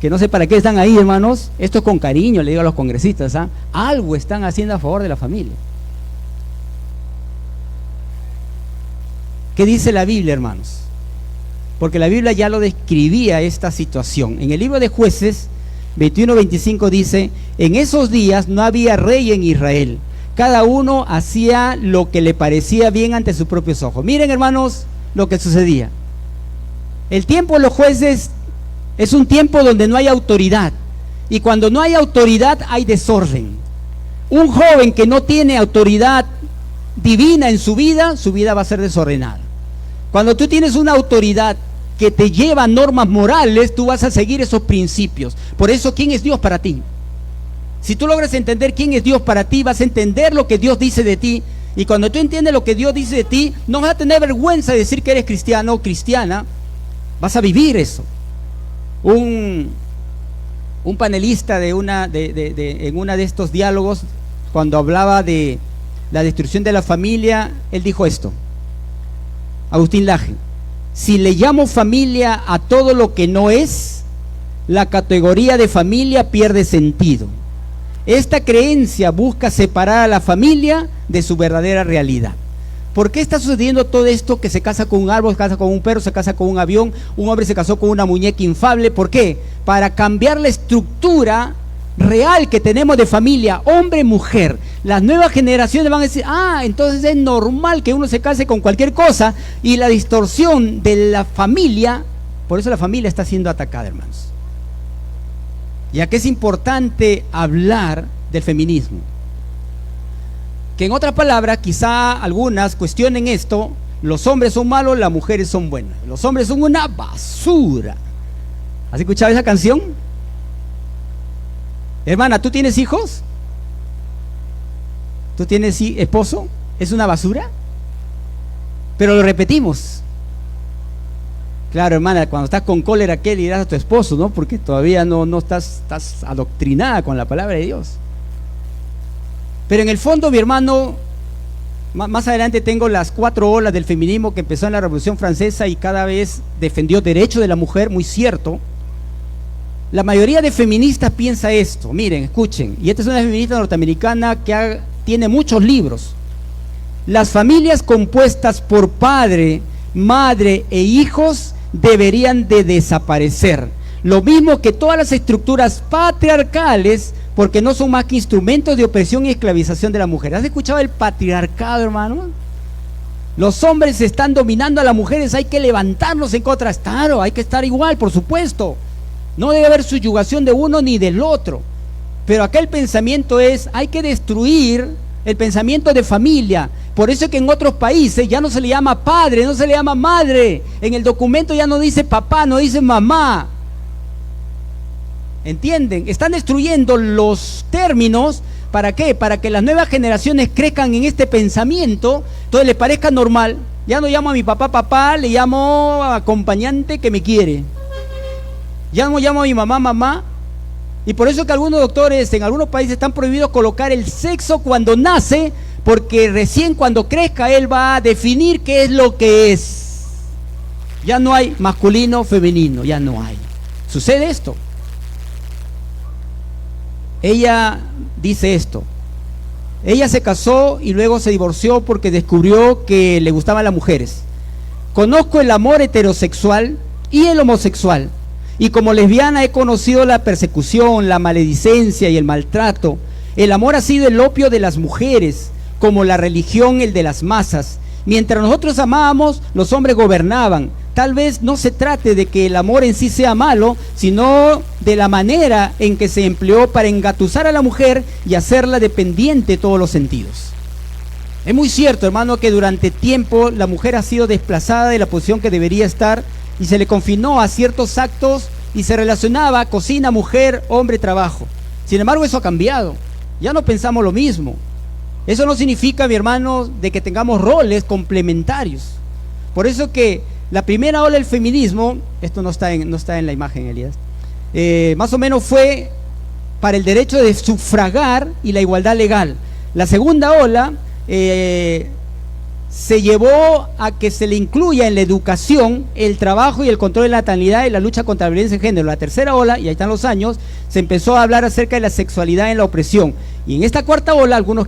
que no sé para qué están ahí, hermanos, esto con cariño le digo a los congresistas, ¿ah? Algo están haciendo a favor de la familia. ¿Qué dice la Biblia, hermanos? Porque la Biblia ya lo describía esta situación. En el libro de Jueces 21-25 dice, en esos días no había rey en Israel. Cada uno hacía lo que le parecía bien ante sus propios ojos. Miren, hermanos, lo que sucedía. El tiempo de los jueces es un tiempo donde no hay autoridad. Y cuando no hay autoridad, hay desorden. Un joven que no tiene autoridad divina en su vida va a ser desordenada. Cuando tú tienes una autoridad que te lleva a normas morales, tú vas a seguir esos principios. Por eso, ¿quién es Dios para ti? Si tú logras entender quién es Dios para ti, vas a entender lo que Dios dice de ti. Y cuando tú entiendes lo que Dios dice de ti, no vas a tener vergüenza de decir que eres cristiano o cristiana. Vas a vivir eso. Un panelista en uno de estos diálogos, cuando hablaba de la destrucción de la familia, él dijo esto. Agustín Laje: si le llamo familia a todo lo que no es, la categoría de familia pierde sentido. Esta creencia busca separar a la familia de su verdadera realidad. ¿Por qué está sucediendo todo esto? Que se casa con un árbol, se casa con un perro, se casa con un avión, un hombre se casó con una muñeca inflable. ¿Por qué? Para cambiar la estructura real que tenemos de familia, hombre-mujer. Las nuevas generaciones van a decir, entonces es normal que uno se case con cualquier cosa, y la distorsión de la familia, por eso la familia está siendo atacada, hermanos. Ya que es importante hablar del feminismo. Que en otras palabras, quizá algunas cuestionen esto: los hombres son malos, las mujeres son buenas. Los hombres son una basura. ¿Has escuchado esa canción? Hermana, ¿tú tienes hijos? ¿Tú tienes esposo? ¿Es una basura? Pero lo repetimos. Claro, hermana, cuando estás con cólera, ¿qué le dirás a tu esposo, no? Porque todavía no estás adoctrinada con la palabra de Dios. Pero en el fondo, mi hermano, más adelante tengo las 4 olas del feminismo que empezó en la Revolución Francesa y cada vez defendió derechos de la mujer, muy cierto. La mayoría de feministas piensa esto. Miren, escuchen, y esta es una feminista norteamericana que tiene muchos libros. Las familias compuestas por padre, madre e hijos deberían de desaparecer. Lo mismo que todas las estructuras patriarcales, porque no son más que instrumentos de opresión y esclavización de la mujer. ¿Has escuchado el patriarcado, hermano? Los hombres están dominando a las mujeres, hay que levantarnos en contra. Claro, hay que estar igual, por supuesto. No debe haber subyugación de uno ni del otro. Pero acá el pensamiento es, hay que destruir el pensamiento de familia. Por eso es que en otros países ya no se le llama padre, no se le llama madre. En el documento ya no dice papá, no dice mamá. ¿Entienden? Están destruyendo los términos ¿Para qué? Para que las nuevas generaciones crezcan en este pensamiento, entonces les parezca normal. Ya no llamo a mi papá papá, le llamo acompañante que me quiere. Ya no llamo a mi mamá mamá. Y por eso que algunos doctores en algunos países están prohibidos colocar el sexo cuando nace, porque recién cuando crezca él va a definir qué es lo que es. Ya no hay masculino, femenino, ya no hay. Sucede esto. Ella dice esto. Ella se casó y luego se divorció porque descubrió que le gustaban las mujeres. Conozco el amor heterosexual y el homosexual. Y como lesbiana he conocido la persecución, la maledicencia y el maltrato. El amor ha sido el opio de las mujeres, como la religión el de las masas. Mientras nosotros amábamos, los hombres gobernaban. Tal vez no se trate de que el amor en sí sea malo, sino de la manera en que se empleó para engatusar a la mujer y hacerla dependiente de todos los sentidos. Es muy cierto, hermano, que durante tiempo la mujer ha sido desplazada de la posición que debería estar y se le confinó a ciertos actos y se relacionaba cocina, mujer, hombre, trabajo. Sin embargo, eso ha cambiado. Ya no pensamos lo mismo. Eso no significa, mi hermano, de que tengamos roles complementarios. Por eso que la primera ola del feminismo, esto no está en la imagen, Elías, más o menos fue para el derecho de sufragar y la igualdad legal. La segunda ola se llevó a que se le incluya en la educación el trabajo y el control de la natalidad y la lucha contra la violencia de género. La tercera ola, y ahí están los años, se empezó a hablar acerca de la sexualidad en la opresión. Y en esta cuarta ola, algunos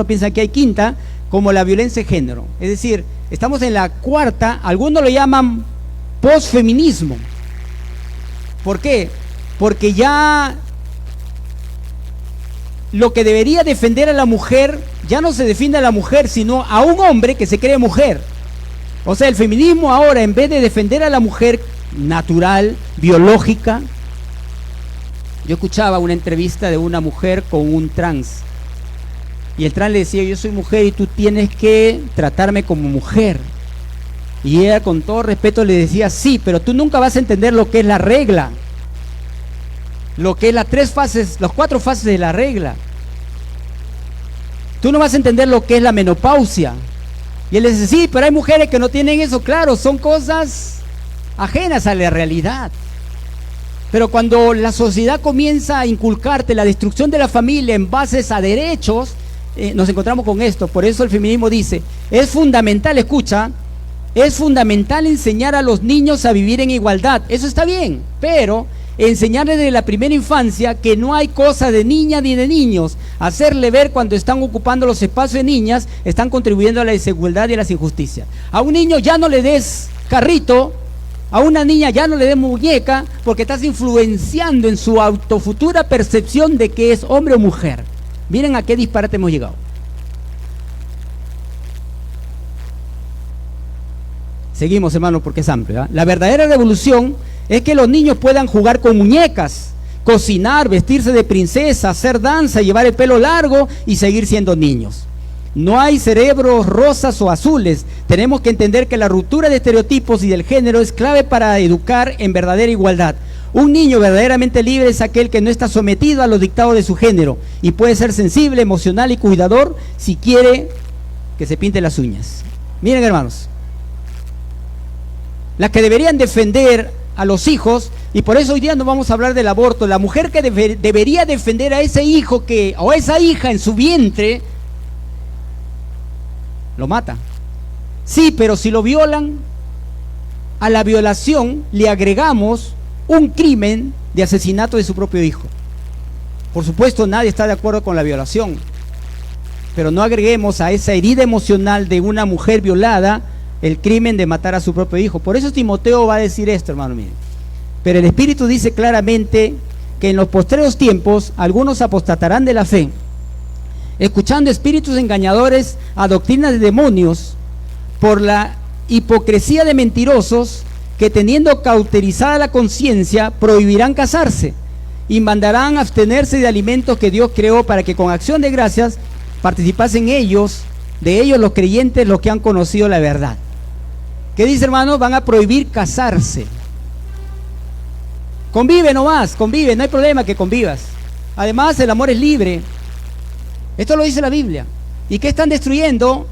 piensan que hay quinta, como la violencia de género. Es decir, estamos en la cuarta, algunos lo llaman posfeminismo. ¿Por qué? Porque ya lo que debería defender a la mujer, ya no se defiende a la mujer, sino a un hombre que se cree mujer. O sea, el feminismo ahora, en vez de defender a la mujer natural, biológica, yo escuchaba una entrevista de una mujer con un trans, y el trans le decía: yo soy mujer y tú tienes que tratarme como mujer. Y ella, con todo respeto, le decía: sí, pero tú nunca vas a entender lo que es la regla, lo que es las 4 fases de la regla. Tú no vas a entender lo que es la menopausia. Y él le dice: sí, pero hay mujeres que no tienen eso. Claro, son cosas ajenas a la realidad. Pero cuando la sociedad comienza a inculcarte la destrucción de la familia en bases a derechos, nos encontramos con esto. Por eso el feminismo dice: es fundamental, escucha, es fundamental enseñar a los niños a vivir en igualdad. Eso está bien, pero enseñarles desde la primera infancia que no hay cosa de niña ni de niños. Hacerle ver cuando están ocupando los espacios de niñas, están contribuyendo a la desigualdad y a las injusticias. A un niño ya no le des carrito, a una niña ya no le des muñeca, porque estás influenciando en su autofutura percepción de que es hombre o mujer. Miren a qué disparate hemos llegado. Seguimos, hermano, porque es amplio, ¿eh? La verdadera revolución es que los niños puedan jugar con muñecas, cocinar, vestirse de princesa, hacer danza, llevar el pelo largo y seguir siendo niños. No hay cerebros rosas o azules. Tenemos que entender que la ruptura de estereotipos y del género es clave para educar en verdadera igualdad. Un niño verdaderamente libre es aquel que no está sometido a los dictados de su género y puede ser sensible, emocional y cuidador si quiere que se pinte las uñas. Miren, hermanos, las que deberían defender a los hijos, y por eso hoy día no vamos a hablar del aborto, la mujer que debería defender a ese hijo o a esa hija en su vientre, lo mata. Sí, pero si lo violan, a la violación le agregamos un crimen de asesinato de su propio hijo. Por supuesto, nadie está de acuerdo con la violación, pero no agreguemos a esa herida emocional de una mujer violada el crimen de matar a su propio hijo. Por eso Timoteo va a decir esto, hermano mío. Pero el Espíritu dice claramente que en los postreros tiempos algunos apostatarán de la fe, escuchando espíritus engañadores a doctrinas de demonios, por la hipocresía de mentirosos que, teniendo cauterizada la conciencia, prohibirán casarse y mandarán abstenerse de alimentos que Dios creó, para que con acción de gracias participasen de ellos los creyentes, los que han conocido la verdad. ¿Qué dice, hermano? Van a prohibir casarse. Convive nomás, convive, no hay problema que convivas. Además, el amor es libre. Esto lo dice la Biblia. ¿Y qué están destruyendo?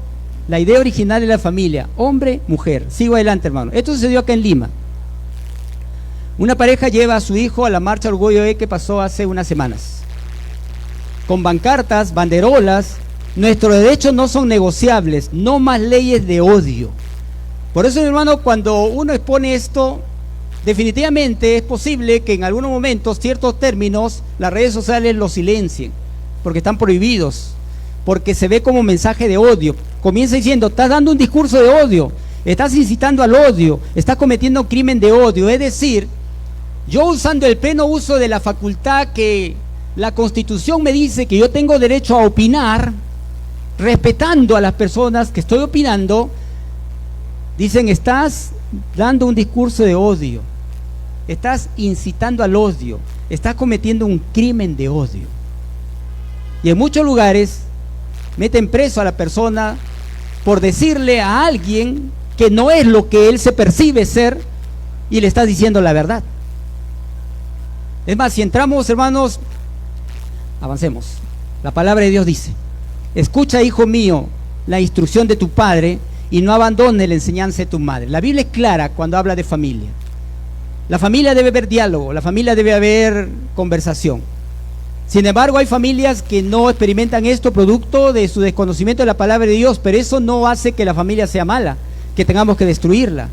La idea original de la familia, hombre, mujer. Sigo adelante, hermano. Esto sucedió acá en Lima. Una pareja lleva a su hijo a la marcha Orgullo Gay que pasó hace unas semanas. Con pancartas, banderolas. Nuestros derechos no son negociables, no más leyes de odio. Por eso, mi hermano, cuando uno expone esto, definitivamente es posible que en algunos momentos ciertos términos las redes sociales los silencien, porque están prohibidos, porque se ve como mensaje de odio. Comienza diciendo, estás dando un discurso de odio, estás incitando al odio, estás cometiendo un crimen de odio. Es decir, yo usando el pleno uso de la facultad que la Constitución me dice que yo tengo derecho a opinar, respetando a las personas que estoy opinando, dicen, estás dando un discurso de odio, estás incitando al odio, estás cometiendo un crimen de odio. Y en muchos lugares meten preso a la persona por decirle a alguien que no es lo que él se percibe ser y le estás diciendo la verdad. Es más, si entramos, hermanos, avancemos. La palabra de Dios dice, escucha, hijo mío, la instrucción de tu padre y no abandones la enseñanza de tu madre. La Biblia es clara cuando habla de familia. La familia debe haber diálogo, la familia debe haber conversación. Sin embargo, hay familias que no experimentan esto producto de su desconocimiento de la palabra de Dios, pero eso no hace que la familia sea mala, que tengamos que destruirla.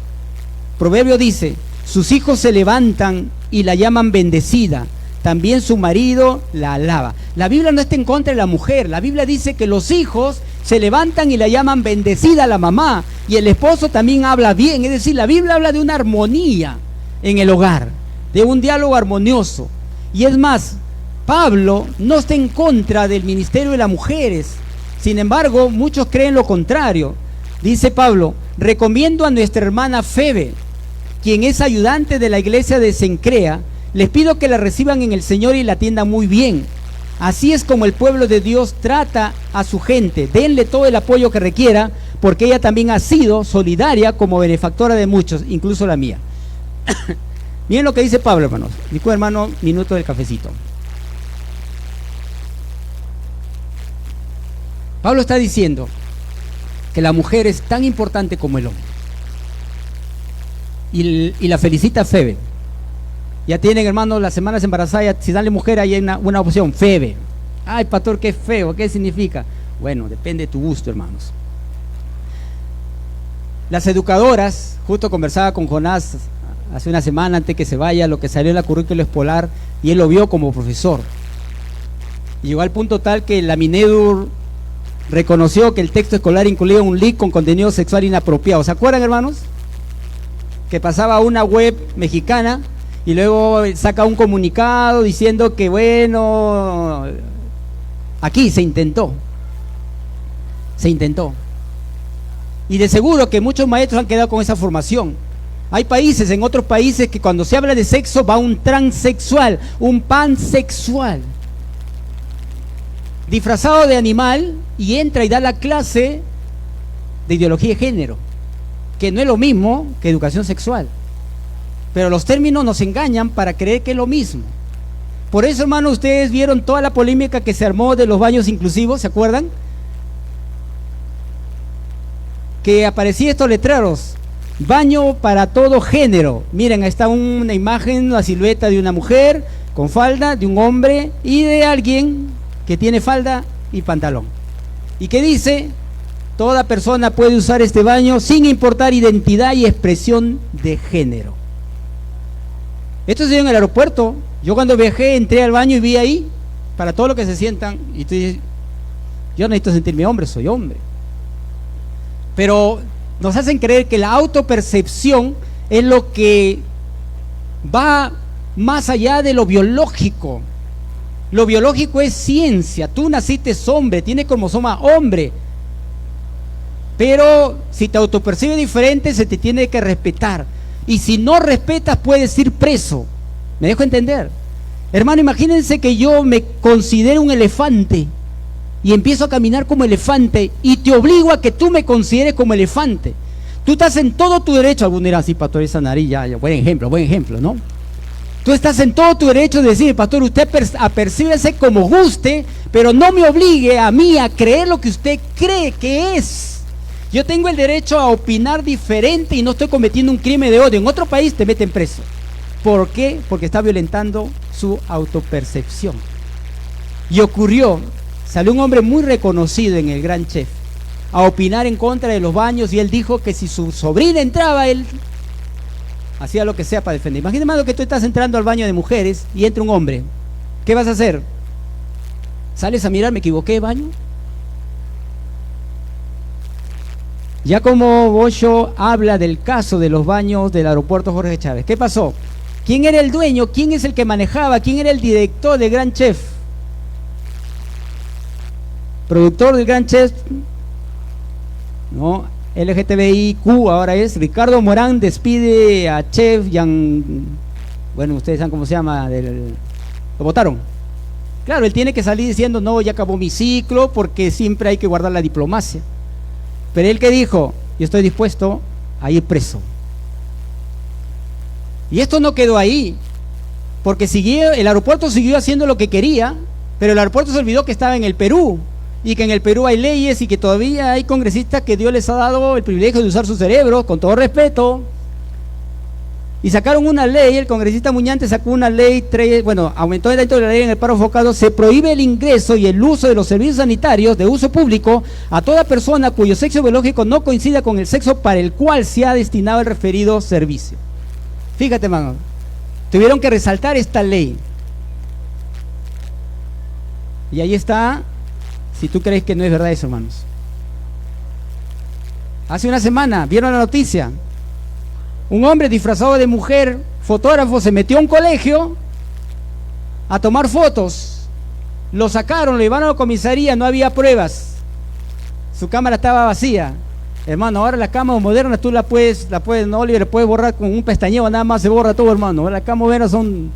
Proverbio dice, sus hijos se levantan y la llaman bendecida, también su marido la alaba. La Biblia no está en contra de la mujer, la Biblia dice que los hijos se levantan y la llaman bendecida a la mamá, y el esposo también habla bien. Es decir, la Biblia habla de una armonía en el hogar, de un diálogo armonioso. Y es más, Pablo no está en contra del ministerio de las mujeres. Sin embargo, muchos creen lo contrario. Dice Pablo, recomiendo a nuestra hermana Febe, quien es ayudante de la iglesia de Cencrea. Les pido que la reciban en el Señor y la atiendan muy bien. Así es como el pueblo de Dios trata a su gente. Denle todo el apoyo que requiera, porque ella también ha sido solidaria como benefactora de muchos, incluso la mía. Miren lo que dice Pablo, hermanos. Dijo, hermano, minuto del cafecito. Pablo está diciendo que la mujer es tan importante como el hombre. Y la felicita a Febe. Ya tienen, hermanos, las semanas embarazadas, si dan mujer, hay una opción, Febe. Ay, pastor, qué feo, ¿qué significa? Bueno, depende de tu gusto, hermanos. Las educadoras, justo conversaba con Jonás hace una semana antes que se vaya, lo que salió en la currícula escolar, y él lo vio como profesor. Y llegó al punto tal que la Minedur reconoció que el texto escolar incluía un link con contenido sexual inapropiado. ¿Se acuerdan, hermanos? Que pasaba a una web mexicana y luego saca un comunicado diciendo que bueno, aquí se intentó. Y de seguro que muchos maestros han quedado con esa formación. Hay países, en otros países, que cuando se habla de sexo va un transexual, un pansexual, disfrazado de animal, y entra y da la clase de ideología de género, que no es lo mismo que educación sexual. Pero los términos nos engañan para creer que es lo mismo. Por eso, hermano, ustedes vieron toda la polémica que se armó de los baños inclusivos, ¿se acuerdan? Que aparecían estos letreros, baño para todo género. Miren, ahí está una imagen, una silueta de una mujer con falda, de un hombre y de alguien que tiene falda y pantalón. Y que dice, toda persona puede usar este baño sin importar identidad y expresión de género. Esto se dio en el aeropuerto. Yo cuando viajé entré al baño y vi ahí, para todo lo que se sientan, y tú dices, yo necesito sentirme hombre, soy hombre. Pero nos hacen creer que la autopercepción es lo que va más allá de lo biológico. Lo biológico es ciencia. Tú naciste hombre, tienes cromosoma hombre, pero si te autopercibes diferente, se te tiene que respetar. Y si no respetas, puedes ir preso. ¿Me dejo entender? Hermano, imagínense que yo me considero un elefante y empiezo a caminar como elefante y te obligo a que tú me consideres como elefante. Tú estás en todo tu derecho. Algún dirá, sí, pastor, esa nariz, ya, buen ejemplo, ¿no? Tú estás en todo tu derecho de decir, pastor, usted apercíbese como guste, pero no me obligue a mí a creer lo que usted cree que es. Yo tengo el derecho a opinar diferente y no estoy cometiendo un crimen de odio. En otro país te meten preso. ¿Por qué? Porque está violentando su autopercepción. Y ocurrió, salió un hombre muy reconocido en el Gran Chef a opinar en contra de los baños, y él dijo que si su sobrina entraba, él hacía lo que sea para defender. Imagínate, hermano, que tú estás entrando al baño de mujeres y entra un hombre. ¿Qué vas a hacer? ¿Sales a mirar, me equivoqué de baño? Ya como Bosho habla del caso de los baños del aeropuerto Jorge Chávez, ¿qué pasó? ¿Quién era el dueño? ¿Quién es el que manejaba? ¿Quién era el director del Gran Chef? Productor del Gran Chef, ¿no? LGTBIQ ahora es Ricardo Morán. Despide a Chef bueno, ustedes saben cómo se llama, lo votaron. Claro, él tiene que salir diciendo, no, ya acabó mi ciclo, porque siempre hay que guardar la diplomacia. Pero él que dijo, yo estoy dispuesto a ir preso. Y esto no quedó ahí, porque el aeropuerto siguió haciendo lo que quería, pero el aeropuerto se olvidó que estaba en el Perú, y que en el Perú hay leyes, y que todavía hay congresistas que Dios les ha dado el privilegio de usar su cerebro, con todo respeto. Y sacaron una ley, el congresista Muñante sacó una ley, aumentó dentro de la ley en el párrafo 4, se prohíbe el ingreso y el uso de los servicios sanitarios de uso público a toda persona cuyo sexo biológico no coincida con el sexo para el cual se ha destinado el referido servicio. Fíjate, hermano, tuvieron que resaltar esta ley. Y ahí está, si tú crees que no es verdad eso, hermanos. Hace una semana, ¿vieron la noticia? Un hombre disfrazado de mujer, fotógrafo, se metió a un colegio a tomar fotos. Lo sacaron, lo llevaron a la comisaría, no había pruebas. Su cámara estaba vacía. Hermano, ahora las cámaras modernas tú la puedes, no, Oliver, puedes borrar con un pestañeo, nada más se borra todo, hermano. Las cámaras modernas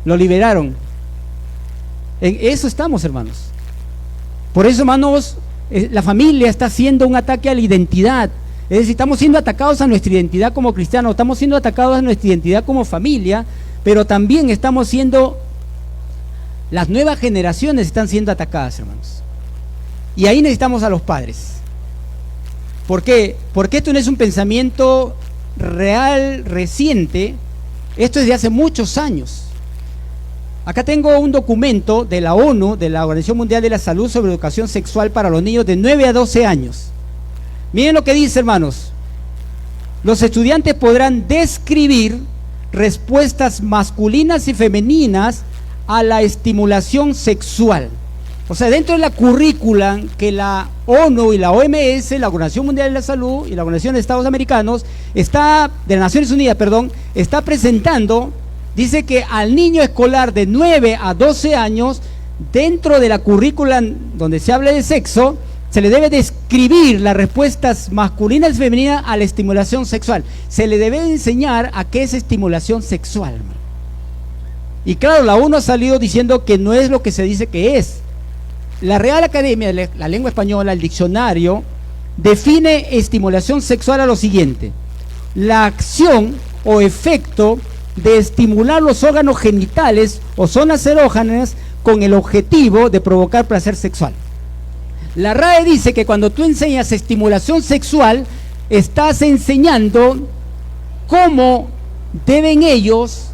lo liberaron. En eso estamos, hermanos. Por eso, hermanos, la familia está haciendo un ataque a la identidad. Es decir, estamos siendo atacados a nuestra identidad como cristianos, estamos siendo atacados a nuestra identidad como familia, pero también las nuevas generaciones están siendo atacadas, hermanos. Y ahí necesitamos a los padres. ¿Por qué? Porque esto no es un pensamiento real, reciente, esto es de hace muchos años. Acá tengo un documento de la ONU, de la Organización Mundial de la Salud, sobre educación sexual para los niños de 9 a 12 años. Miren lo que dice, hermanos. Los estudiantes podrán describir respuestas masculinas y femeninas a la estimulación sexual. O sea, dentro de la currícula que la ONU y la OMS, la Organización Mundial de la Salud y la Organización de Estados Americanos, de las Naciones Unidas, está presentando, dice que al niño escolar de 9 a 12 años, dentro de la currícula donde se habla de sexo, se le debe describir las respuestas masculinas y femeninas a la estimulación sexual. Se le debe enseñar a qué es estimulación sexual, hermano. Y claro, la ONU ha salido diciendo que no es lo que se dice que es. La Real Academia de la Lengua Española, el diccionario, define estimulación sexual a lo siguiente: la acción o efecto de estimular los órganos genitales o zonas erógenas con el objetivo de provocar placer sexual. La RAE dice que cuando tú enseñas estimulación sexual, estás enseñando cómo deben ellos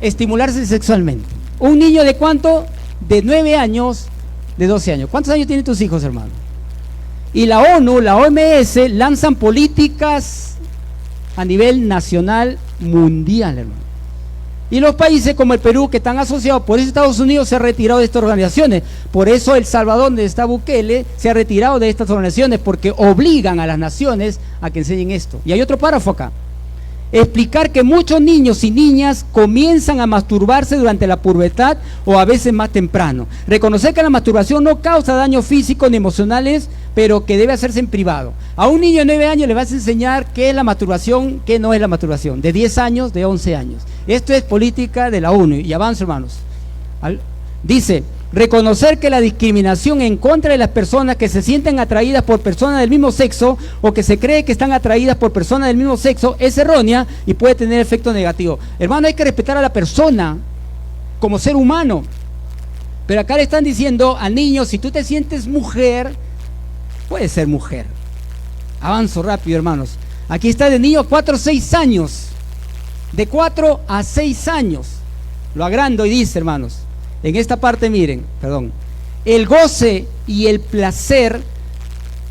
estimularse sexualmente. Un niño de ¿cuánto? De 9 años, de 12 años. ¿Cuántos años tienen tus hijos, hermano? Y la ONU, la OMS, lanzan políticas a nivel nacional, mundial, hermano. Y los países como el Perú, que están asociados, por eso Estados Unidos se ha retirado de estas organizaciones. Por eso El Salvador, donde está Bukele, se ha retirado de estas organizaciones, porque obligan a las naciones a que enseñen esto. Y hay otro párrafo acá. Explicar que muchos niños y niñas comienzan a masturbarse durante la pubertad o a veces más temprano. Reconocer que la masturbación no causa daños físicos ni emocionales, pero que debe hacerse en privado. A un niño de 9 años le vas a enseñar qué es la masturbación, qué no es la masturbación. De 10 años, de 11 años. Esto es política de la ONU. Y avanzo, hermanos. Dice, Reconocer que la discriminación en contra de las personas que se sienten atraídas por personas del mismo sexo o que se cree que están atraídas por personas del mismo sexo es errónea y puede tener efectos negativos. Hermano, hay que respetar a la persona como ser humano. Pero acá le están diciendo al niño, si tú te sientes mujer, puedes ser mujer. Avanzo rápido, hermanos. Aquí está de niño 4 a 6 años. De 4 a 6 años. Lo agrando y dice, hermanos, en esta parte miren, el goce y el placer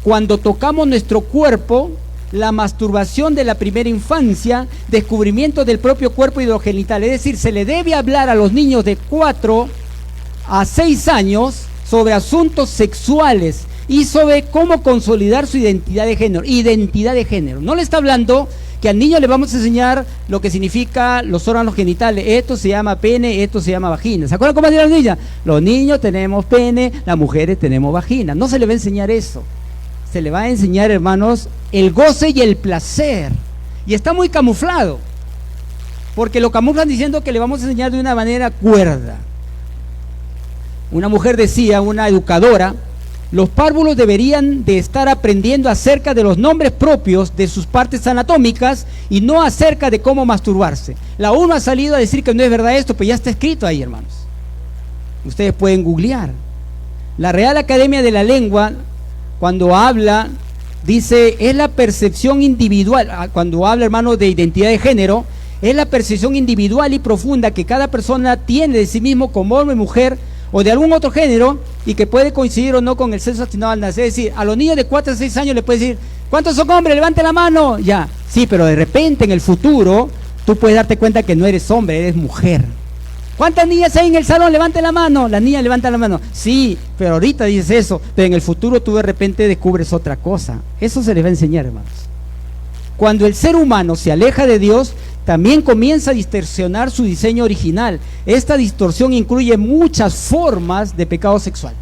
cuando tocamos nuestro cuerpo, la masturbación de la primera infancia, descubrimiento del propio cuerpo y de los genitales. Es decir, se le debe hablar a los niños de 4 a 6 años sobre asuntos sexuales y sobre cómo consolidar su identidad de género. Identidad de género. No le está hablando que al niño le vamos a enseñar lo que significa los órganos genitales. Esto se llama pene, esto se llama vagina. ¿Se acuerdan cómo decían las niñas? Los niños tenemos pene, las mujeres tenemos vagina. No se le va a enseñar eso. Se le va a enseñar, hermanos, el goce y el placer. Y está muy camuflado, porque lo camuflan diciendo que le vamos a enseñar de una manera cuerda. Una mujer decía, una educadora, los párvulos deberían de estar aprendiendo acerca de los nombres propios de sus partes anatómicas y no acerca de cómo masturbarse. La UNO ha salido a decir que no es verdad esto, pero ya está escrito ahí, hermanos. Ustedes pueden googlear. La Real Academia de la Lengua, cuando habla, dice, es la percepción individual, cuando habla, hermano, de identidad de género, es la percepción individual y profunda que cada persona tiene de sí mismo como hombre, mujer o de algún otro género y que puede coincidir o no con el sexo asignado al nacer. Es decir, a los niños de 4 a 6 años le puedes decir, ¿cuántos son hombres? Levante la mano. Ya, sí, pero de repente en el futuro tú puedes darte cuenta que no eres hombre, eres mujer. ¿Cuántas niñas hay en el salón? Levante la mano. La niña levanta la mano. Sí, pero ahorita dices eso, pero en el futuro tú de repente descubres otra cosa. Eso se les va a enseñar, hermanos. Cuando el ser humano se aleja de Dios, también comienza a distorsionar su diseño original. Esta distorsión incluye muchas formas de pecado sexual.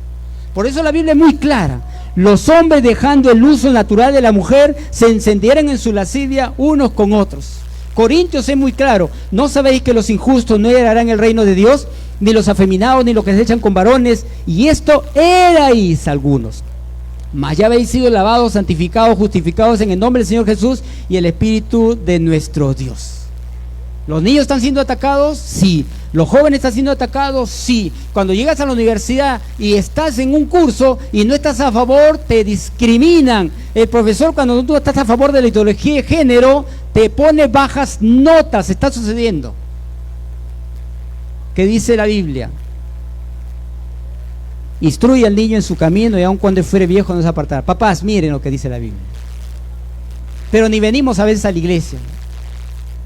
Por eso la Biblia es muy clara. Los hombres, dejando el uso natural de la mujer, se encendieron en su lascivia unos con otros. Corintios es muy claro. ¿No sabéis que los injustos no heredarán el reino de Dios? Ni los afeminados, ni los que se echan con varones. Y esto erais algunos. Mas ya habéis sido lavados, santificados, justificados en el nombre del Señor Jesús y el Espíritu de nuestro Dios. ¿Los niños están siendo atacados? Sí. ¿Los jóvenes están siendo atacados? Sí. Cuando llegas a la universidad y estás en un curso y no estás a favor, te discriminan. El profesor, cuando tú estás a favor de la ideología de género, te pone bajas notas. Está sucediendo. ¿Qué dice la Biblia? Instruye al niño en su camino y aun cuando fuere viejo no se apartará. Papás, miren lo que dice la Biblia. Pero ni venimos a veces a la iglesia.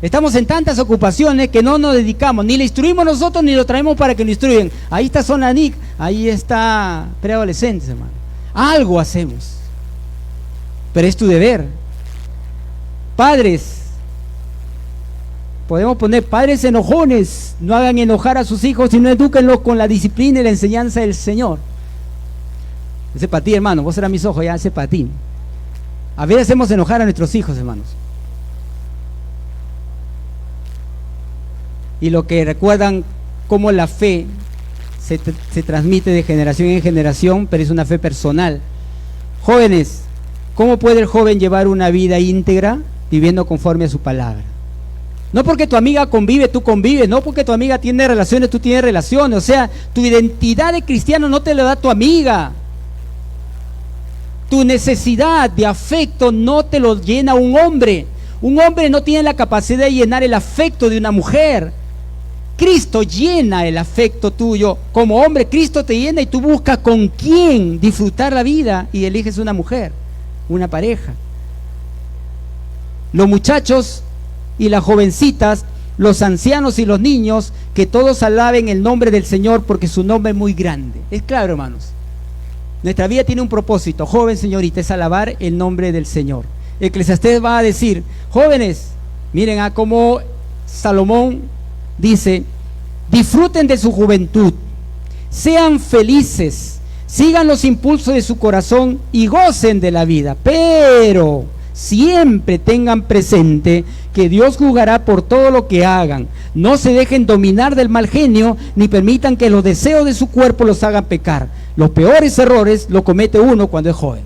Estamos en tantas ocupaciones que no nos dedicamos, ni le instruimos nosotros ni lo traemos para que lo instruyan. Ahí está Zona NIC, ahí está preadolescentes, hermano. Algo hacemos, pero es tu deber. Padres, podemos poner padres enojones, no hagan enojar a sus hijos, sino edúquenlos con la disciplina y la enseñanza del Señor. Ese para ti, hermano, vos serás mis ojos, ya ese para ti. A veces hacemos enojar a nuestros hijos, hermanos. Y lo que recuerdan cómo la fe se transmite de generación en generación, pero es una fe personal. Jóvenes, ¿cómo puede el joven llevar una vida íntegra viviendo conforme a su palabra? No porque tu amiga convive, tú convives, no porque tu amiga tiene relaciones, tú tienes relaciones. O sea, tu identidad de cristiano no te la da tu amiga. Tu necesidad de afecto no te lo llena un hombre. Un hombre no tiene la capacidad de llenar el afecto de una mujer. Cristo llena el afecto tuyo. Como hombre, Cristo te llena y tú buscas con quién disfrutar la vida y eliges una mujer, una pareja. Los muchachos y las jovencitas, los ancianos y los niños, que todos alaben el nombre del Señor porque su nombre es muy grande. Es claro, hermanos. Nuestra vida tiene un propósito, joven, señorita, es alabar el nombre del Señor. Eclesiastés va a decir, jóvenes, miren a cómo Salomón dice, disfruten de su juventud, sean felices, sigan los impulsos de su corazón y gocen de la vida, pero siempre tengan presente que Dios juzgará por todo lo que hagan. No se dejen dominar del mal genio, ni permitan que los deseos de su cuerpo los hagan pecar. Los peores errores los comete uno cuando es joven.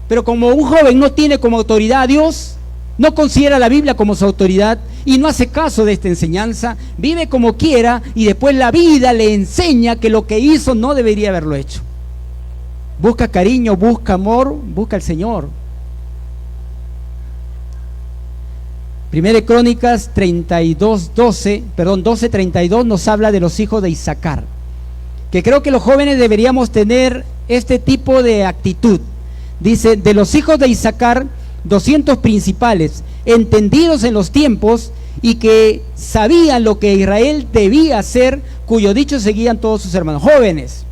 Pero como un joven no tiene como autoridad a Dios, no considera la Biblia como su autoridad y no hace caso de esta enseñanza, vive como quiera y después la vida le enseña que lo que hizo no debería haberlo hecho. Busca cariño, busca amor, busca al Señor. Primera de Crónicas 12:32 nos habla de los hijos de Isaacar, que creo que los jóvenes deberíamos tener este tipo de actitud. Dice, de los hijos de Isaacar, 200 principales, entendidos en los tiempos y que sabían lo que Israel debía hacer, cuyo dicho seguían todos sus hermanos. Jóvenes,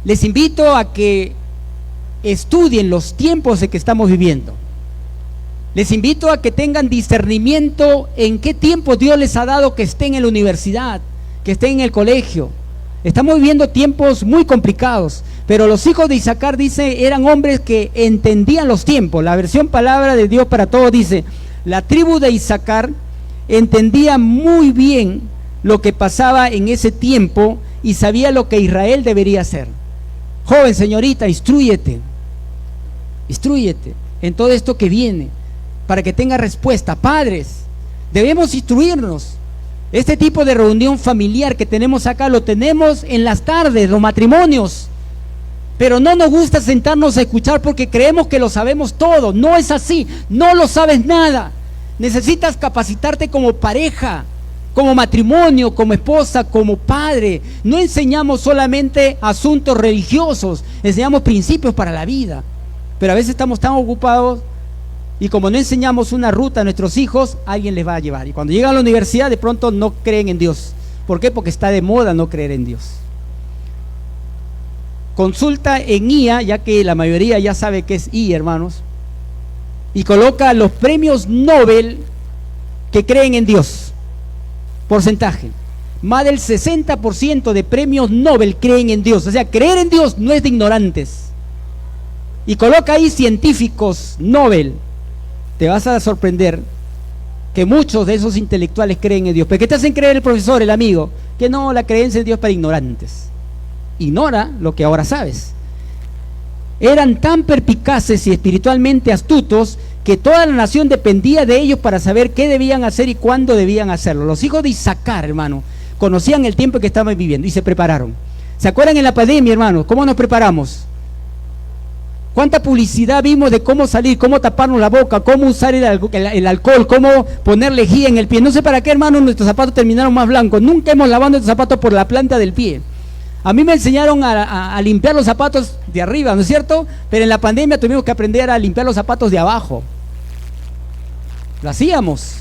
les invito a que estudien los tiempos en que estamos viviendo. Les invito a que tengan discernimiento en qué tiempo Dios les ha dado que estén en la universidad, que estén en el colegio. Estamos viviendo tiempos muy complicados, pero los hijos de Isaacar, dice, eran hombres que entendían los tiempos. La versión Palabra de Dios para Todos dice, la tribu de Isaacar entendía muy bien lo que pasaba en ese tiempo y sabía lo que Israel debería hacer. Joven, señorita, instrúyete en todo esto que viene, para que tenga respuesta. Padres, debemos instruirnos. Este tipo de reunión familiar que tenemos acá, lo tenemos en las tardes, los matrimonios, pero no nos gusta sentarnos a escuchar porque creemos que lo sabemos todo. No es así, no lo sabes nada. Necesitas capacitarte como pareja, como matrimonio, como esposa, como padre. No enseñamos solamente asuntos religiosos, enseñamos principios para la vida, pero a veces estamos tan ocupados y como no enseñamos una ruta a nuestros hijos, alguien les va a llevar. Y cuando llegan a la universidad, de pronto no creen en Dios. ¿Por qué? Porque está de moda no creer en Dios. Consulta en IA, ya que la mayoría ya sabe qué es IA, hermanos, y coloca los premios Nobel que creen en Dios. Porcentaje. Más del 60% de premios Nobel creen en Dios. O sea, creer en Dios no es de ignorantes. Y coloca ahí científicos Nobel. Te vas a sorprender que muchos de esos intelectuales creen en Dios. ¿Pero qué te hacen creer el profesor, el amigo? Que no, la creencia en Dios para ignorantes. Ignora lo que ahora sabes. Eran tan perspicaces y espiritualmente astutos que toda la nación dependía de ellos para saber qué debían hacer y cuándo debían hacerlo. Los hijos de Isaacar, hermano, conocían el tiempo que estaban viviendo y se prepararon. ¿Se acuerdan en la pandemia, hermano? ¿Cómo nos preparamos? ¿Cuánta publicidad vimos de cómo salir, cómo taparnos la boca, cómo usar el alcohol, cómo poner lejía en el pie? No sé para qué, hermano, nuestros zapatos terminaron más blancos. Nunca hemos lavado nuestros zapatos por la planta del pie. A mí me enseñaron a limpiar los zapatos de arriba, ¿no es cierto? Pero en la pandemia tuvimos que aprender a limpiar los zapatos de abajo. Lo hacíamos.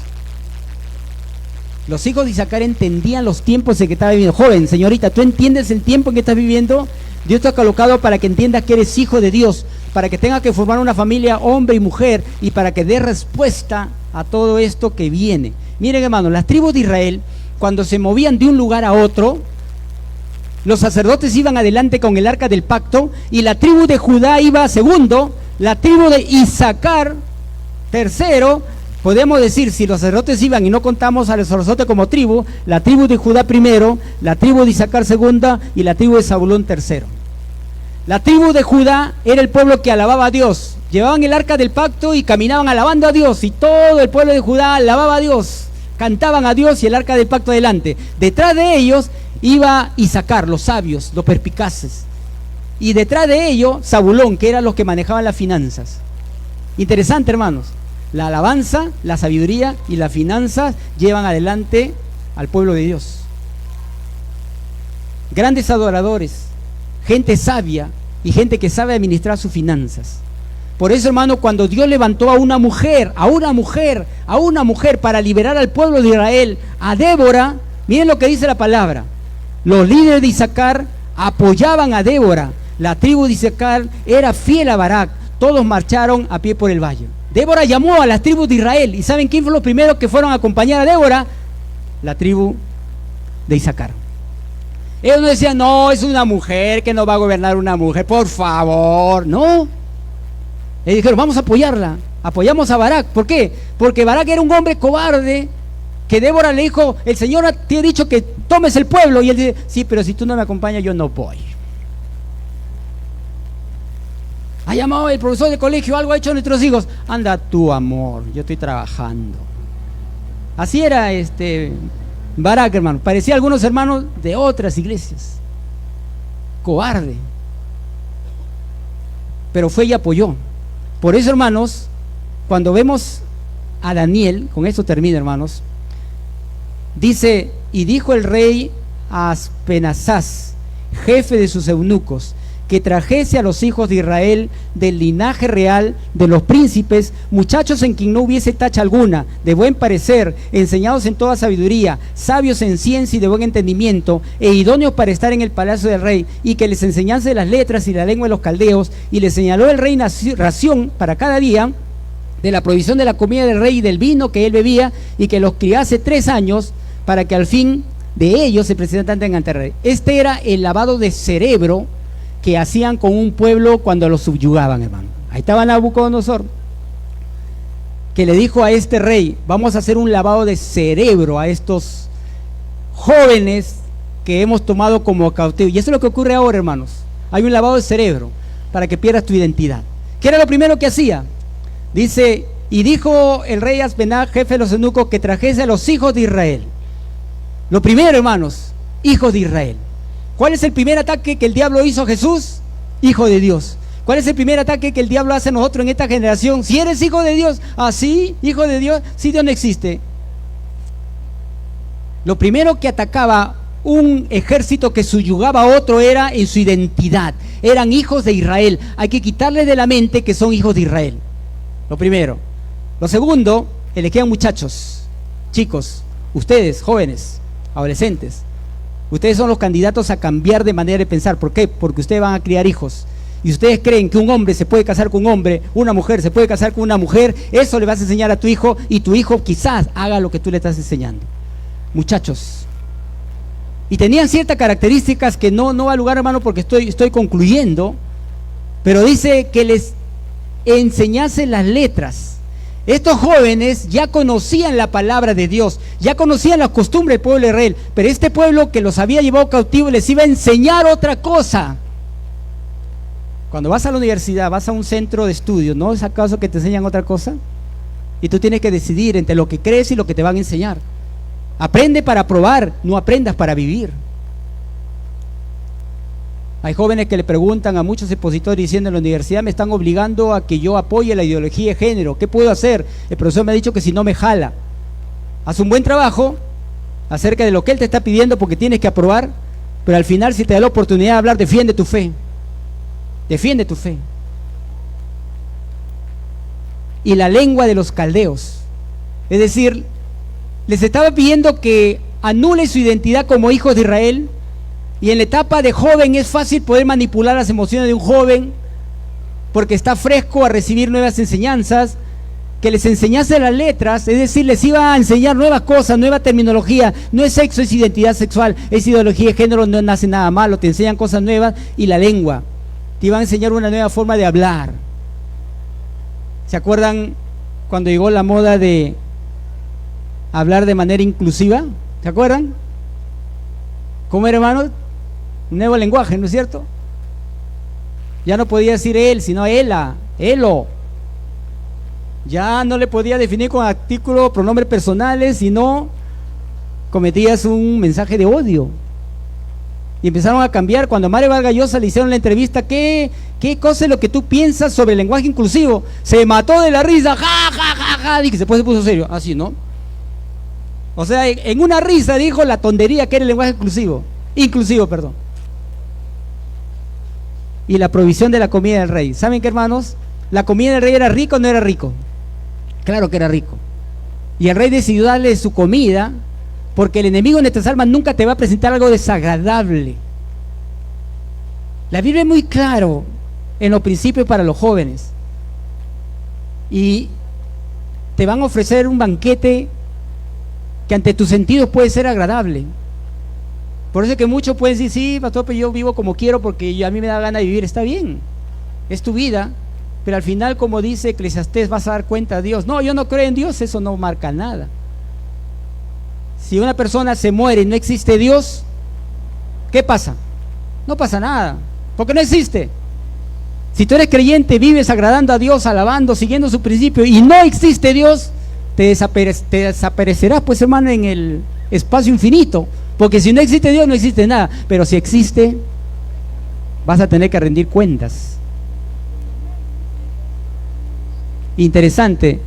Los hijos de Isaacar entendían los tiempos en que estaba viviendo. Joven, señorita, ¿tú entiendes el tiempo en que estás viviendo? Dios te ha colocado para que entiendas que eres hijo de Dios, para que tengas que formar una familia, hombre y mujer, y para que dé respuesta a todo esto que viene. Miren, hermanos, las tribus de Israel, cuando se movían de un lugar a otro, los sacerdotes iban adelante con el arca del pacto, y la tribu de Judá iba segundo, la tribu de Isaacar tercero. Podemos decir, si los sacerdotes iban y no contamos a los sacerdotes como tribu, la tribu de Judá primero, la tribu de Isaacar segunda y la tribu de Zabulón tercero. La tribu de Judá era el pueblo que alababa a Dios. Llevaban el arca del pacto y caminaban alabando a Dios, y todo el pueblo de Judá alababa a Dios, cantaban a Dios y el arca del pacto adelante. Detrás de ellos iba Isaacar, los sabios, los perspicaces, y detrás de ellos Zabulón, que eran los que manejaban las finanzas. Interesante, hermanos. La alabanza, la sabiduría y las finanzas llevan adelante al pueblo de Dios. Grandes adoradores, gente sabia y gente que sabe administrar sus finanzas. Por eso, hermano, cuando Dios levantó a una mujer para liberar al pueblo de Israel, a Débora, miren lo que dice la palabra. Los líderes de Isaacar apoyaban a Débora. La tribu de Isaacar era fiel a Barak. Todos marcharon a pie por el valle. Débora llamó a las tribus de Israel. ¿Y saben quién fue los primeros que fueron a acompañar a Débora? La tribu de Isaacar. Ellos no decían, no, es una mujer, que no va a gobernar una mujer, por favor. No. Ellos dijeron, vamos a apoyarla. Apoyamos a Barak. ¿Por qué? Porque Barak era un hombre cobarde, que Débora le dijo, el Señor te ha dicho que tomes el pueblo, y él dice, sí, pero si tú no me acompañas yo no voy. Ha llamado el profesor de colegio, algo ha hecho a nuestros hijos, anda tú, amor, yo estoy trabajando. Así era Barak, hermano. Parecía a algunos hermanos de otras iglesias. Cobarde. Pero fue y apoyó. Por eso, hermanos, cuando vemos a Daniel, con esto termino, hermanos, dice, y dijo el rey a Aspenazás, jefe de sus eunucos, que trajese a los hijos de Israel del linaje real de los príncipes, muchachos en quien no hubiese tacha alguna, de buen parecer, enseñados en toda sabiduría, sabios en ciencia y de buen entendimiento, e idóneos para estar en el palacio del rey, y que les enseñase las letras y la lengua de los caldeos, y les señaló el rey ración para cada día, de la provisión de la comida del rey y del vino que él bebía, y que los criase 3 años, para que al fin de ellos se presentaran ante el rey. Este era el lavado de cerebro que hacían con un pueblo cuando lo subyugaban, hermano. Ahí estaba Nabucodonosor, que le dijo a este rey, vamos a hacer un lavado de cerebro a estos jóvenes que hemos tomado como cautivos. Y eso es lo que ocurre ahora, hermanos. Hay un lavado de cerebro para que pierdas tu identidad. ¿Qué era lo primero que hacía? Dice, y dijo el rey Aspenaz, jefe de los eunucos, que trajese a los hijos de Israel. Lo primero, hermanos, hijos de Israel. ¿Cuál es el primer ataque que el diablo hizo a Jesús? Hijo de Dios. ¿Cuál es el primer ataque que el diablo hace a nosotros en esta generación? Si eres hijo de Dios, ¿sí? Hijo de Dios, sí, Dios no existe. Lo primero que atacaba un ejército que subyugaba a otro era en su identidad. Eran hijos de Israel. Hay que quitarles de la mente que son hijos de Israel. Lo primero. Lo segundo, elegían muchachos, chicos, ustedes, jóvenes, adolescentes. Ustedes son los candidatos a cambiar de manera de pensar. ¿Por qué? Porque ustedes van a criar hijos. Y ustedes creen que un hombre se puede casar con un hombre, una mujer se puede casar con una mujer, eso le vas a enseñar a tu hijo, y tu hijo quizás haga lo que tú le estás enseñando. Muchachos. Y tenían ciertas características que no va a lugar, hermano, porque estoy concluyendo, pero dice que les enseñase las letras. Estos jóvenes ya conocían la palabra de Dios, ya conocían las costumbres del pueblo de Israel, pero este pueblo que los había llevado cautivos les iba a enseñar otra cosa. Cuando vas a la universidad, vas a un centro de estudio, ¿no es acaso que te enseñan otra cosa? Y tú tienes que decidir entre lo que crees y lo que te van a enseñar. Aprende para probar, no aprendas para vivir. Hay jóvenes que le preguntan a muchos expositores diciendo, en la universidad me están obligando a que yo apoye la ideología de género, ¿qué puedo hacer? El profesor me ha dicho que si no me jala. Haz un buen trabajo acerca de lo que él te está pidiendo porque tienes que aprobar, pero al final, si te da la oportunidad de hablar, defiende tu fe. Defiende tu fe. Y la lengua de los caldeos, es decir, les estaba pidiendo que anule su identidad como hijos de Israel. Y en la etapa de joven es fácil poder manipular las emociones de un joven porque está fresco a recibir nuevas enseñanzas, que les enseñase las letras, es decir, les iba a enseñar nuevas cosas, nueva terminología. No es sexo, es identidad sexual, es ideología de género, no nace nada malo, te enseñan cosas nuevas. Y la lengua, te iban a enseñar una nueva forma de hablar. ¿Se acuerdan cuando llegó la moda de hablar de manera inclusiva? ¿Se acuerdan? ¿Cómo era, hermano? Un nuevo lenguaje, ¿no es cierto? Ya no podía decir él, sino ela, elo. Ya no le podía definir con artículos, pronombres personales, sino cometías un mensaje de odio. Y empezaron a cambiar. Cuando a Mario Vargas Llosa le hicieron la entrevista, ¿qué cosa es lo que tú piensas sobre el lenguaje inclusivo? Se mató de la risa, ja, ja, ja, ja, y que después se puso serio, así, ¿no? O sea, en una risa dijo la tontería que era el lenguaje inclusivo, perdón. Y la provisión de la comida del rey. ¿Saben qué, hermanos? ¿La comida del rey era rica o no era rico? Claro que era rico. Y el rey decidió darle su comida, porque el enemigo en nuestras almas nunca te va a presentar algo desagradable. La Biblia es muy claro en los principios para los jóvenes. Y te van a ofrecer un banquete que ante tus sentidos puede ser agradable. Por eso es que muchos pueden decir, sí, pastor, pero yo vivo como quiero porque a mí me da gana de vivir. Está bien, es tu vida, pero al final, como dice Eclesiastés, vas a dar cuenta a Dios. No, yo no creo en Dios, eso no marca nada. Si una persona se muere y no existe Dios, ¿qué pasa? No pasa nada, porque no existe. Si tú eres creyente, vives agradando a Dios, alabando, siguiendo su principio, y no existe Dios, te desaparecerás, pues, hermano, en el espacio infinito, porque si no existe Dios, no existe nada. Pero si existe, vas a tener que rendir cuentas. Interesante,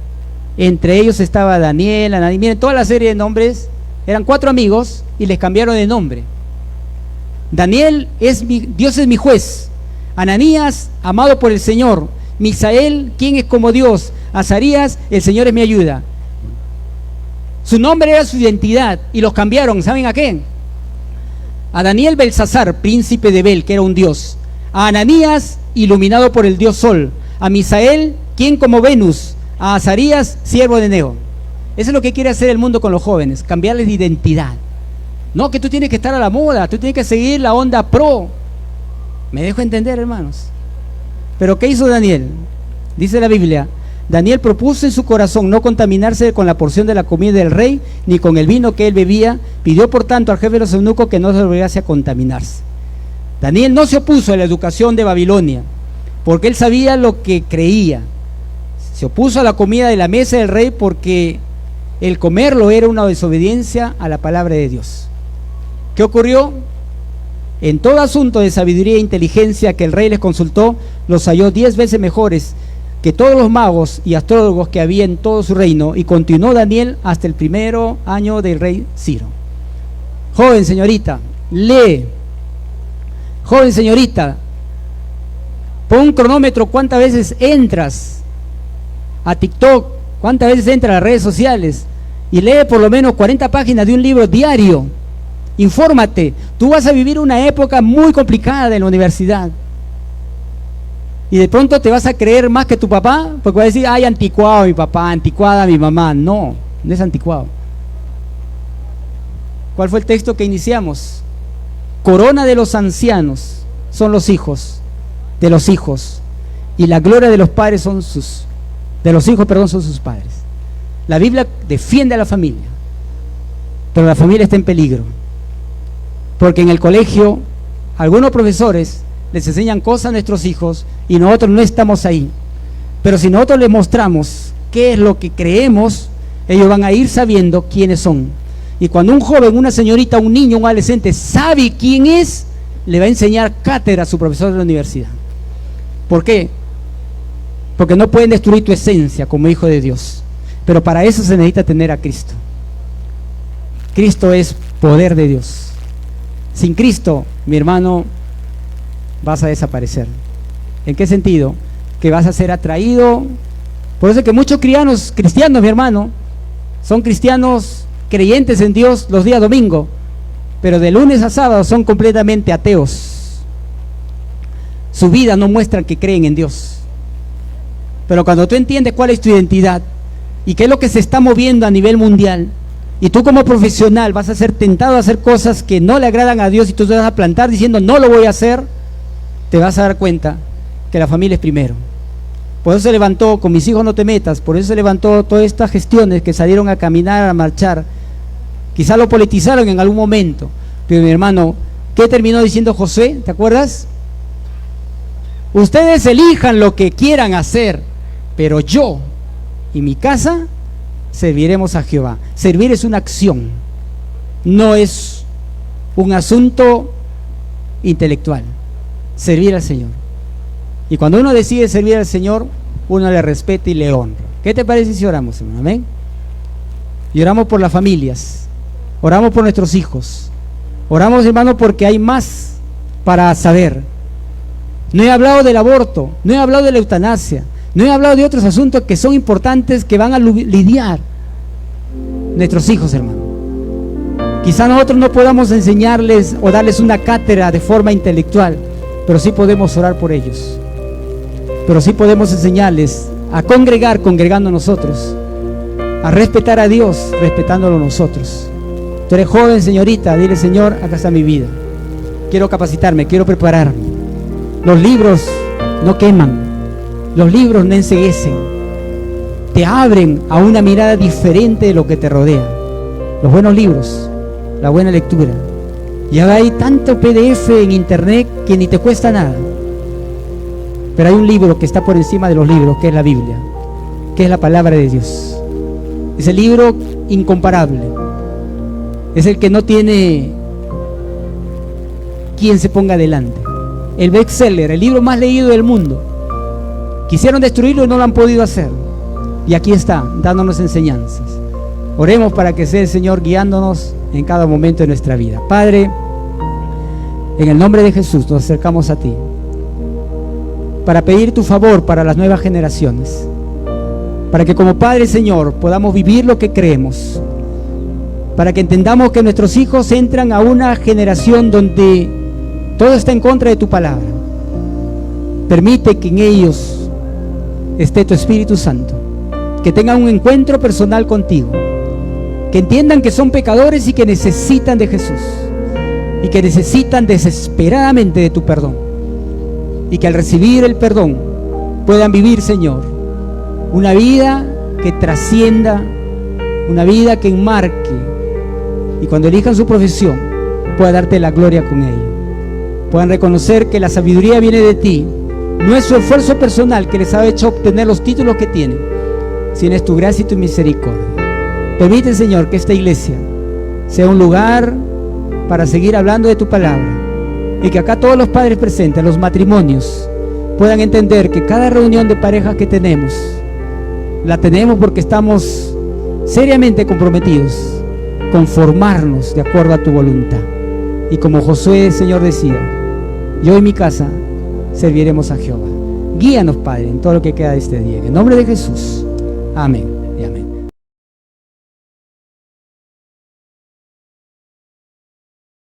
entre ellos estaba Daniel, Ananías. Miren, toda la serie de nombres, eran 4 amigos y les cambiaron de nombre. Daniel Dios es mi juez. Ananías, amado por el Señor. Misael, ¿quién es como Dios? Azarías, el Señor es mi ayuda. Su nombre era su identidad y los cambiaron, ¿saben a qué? A Daniel, Belsasar, príncipe de Bel, que era un dios. A Ananías, iluminado por el dios Sol. A Misael, ¿quién como Venus? A Azarías, siervo de Neo. Eso es lo que quiere hacer el mundo con los jóvenes, cambiarles de identidad. No, que tú tienes que estar a la moda, tú tienes que seguir la onda pro. ¿Me dejo entender, hermanos? Pero ¿qué hizo Daniel? Dice la Biblia, Daniel propuso en su corazón no contaminarse con la porción de la comida del rey, ni con el vino que él bebía. Pidió por tanto al jefe de los eunucos que no se obligase a contaminarse. Daniel no se opuso a la educación de Babilonia, porque él sabía lo que creía. Se opuso a la comida de la mesa del rey porque el comerlo era una desobediencia a la palabra de Dios. ¿Qué ocurrió? En todo asunto de sabiduría e inteligencia que el rey les consultó, los halló 10 veces mejores que todos los magos y astrólogos que había en todo su reino, y continuó Daniel hasta el 1er año del rey Ciro. Joven señorita, lee. Joven señorita, pon un cronómetro, ¿cuántas veces entras a TikTok? ¿Cuántas veces entras a las redes sociales? Y lee por lo menos 40 páginas de un libro diario. Infórmate. Tú vas a vivir una época muy complicada en la universidad. Y de pronto te vas a creer más que tu papá, porque vas a decir, ay, anticuado mi papá, anticuada mi mamá. No, no es anticuado. ¿Cuál fue el texto que iniciamos? Corona de los ancianos son los hijos de los hijos, y la gloria de los padres son sus padres. La Biblia defiende a la familia, pero la familia está en peligro, porque en el colegio algunos profesores les enseñan cosas a nuestros hijos y nosotros no estamos ahí. Pero si nosotros les mostramos qué es lo que creemos, ellos van a ir sabiendo quiénes son. Y cuando un joven, una señorita, un niño, un adolescente sabe quién es, le va a enseñar cátedra a su profesor de la universidad. ¿Por qué? Porque no pueden destruir tu esencia como hijo de Dios. Pero para eso se necesita tener a Cristo. Cristo es poder de Dios. Sin Cristo, mi hermano, vas a desaparecer. ¿En qué sentido? Que vas a ser atraído. Por eso es que muchos cristianos, mi hermano, son cristianos creyentes en Dios los días domingo, pero de lunes a sábado son completamente ateos. Su vida no muestra que creen en Dios. Pero cuando tú entiendes cuál es tu identidad y qué es lo que se está moviendo a nivel mundial, y tú como profesional vas a ser tentado a hacer cosas que no le agradan a Dios, y tú te vas a plantar diciendo no lo voy a hacer, te vas a dar cuenta que la familia es primero. Por eso se levantó, con mis hijos no te metas, por eso se levantó todas estas gestiones que salieron a caminar, a marchar. Quizá lo politizaron en algún momento, pero mi hermano, ¿qué terminó diciendo Josué? ¿Te acuerdas? Ustedes elijan lo que quieran hacer, pero yo y mi casa serviremos a Jehová. Servir es una acción, no es un asunto intelectual. Servir al Señor. Y cuando uno decide servir al Señor, uno le respeta y le honra. ¿Qué te parece si oramos, hermano? Amén. Y oramos por las familias, oramos por nuestros hijos, oramos, hermano, porque hay más para saber. No he hablado del aborto, no he hablado de la eutanasia, no he hablado de otros asuntos que son importantes, que van a lidiar nuestros hijos, hermano. Quizá nosotros no podamos enseñarles o darles una cátedra de forma intelectual, pero sí podemos orar por ellos. Pero sí podemos enseñarles a congregar, congregando nosotros, a respetar a Dios, respetándolo nosotros. Tú eres joven, señorita, dile: Señor, acá está mi vida. Quiero capacitarme, quiero prepararme. Los libros no queman. Los libros no enceguecen, te abren a una mirada diferente de lo que te rodea. Los buenos libros, la buena lectura. Y ahora hay tanto PDF en internet que ni te cuesta nada. Pero hay un libro que está por encima de los libros, que es la Biblia, que es la palabra de Dios. Es el libro incomparable. Es el que no tiene quien se ponga delante. El bestseller, el libro más leído del mundo. Quisieron destruirlo y no lo han podido hacer. Y aquí está, dándonos enseñanzas. Oremos para que sea el Señor guiándonos en cada momento de nuestra vida. Padre, en el nombre de Jesús nos acercamos a ti para pedir tu favor para las nuevas generaciones, para que como Padre, Señor, podamos vivir lo que creemos, para que entendamos que nuestros hijos entran a una generación donde todo está en contra de tu palabra. Permite que en ellos esté tu Espíritu Santo, que tengan un encuentro personal contigo, que entiendan que son pecadores y que necesitan de Jesús, y que necesitan desesperadamente de tu perdón, y que al recibir el perdón puedan vivir, Señor, una vida que trascienda, una vida que enmarque, y cuando elijan su profesión pueda darte la gloria con ello. Puedan reconocer que la sabiduría viene de ti, no es su esfuerzo personal que les ha hecho obtener los títulos que tienen, sino es tu gracia y tu misericordia. Permite, Señor, que esta iglesia sea un lugar para seguir hablando de tu palabra, y que acá todos los padres presentes, los matrimonios, puedan entender que cada reunión de parejas que tenemos, la tenemos porque estamos seriamente comprometidos con formarnos de acuerdo a tu voluntad. Y como Josué, Señor, decía, yo y mi casa serviremos a Jehová. Guíanos, Padre, en todo lo que queda de este día. En el nombre de Jesús. Amén y amén.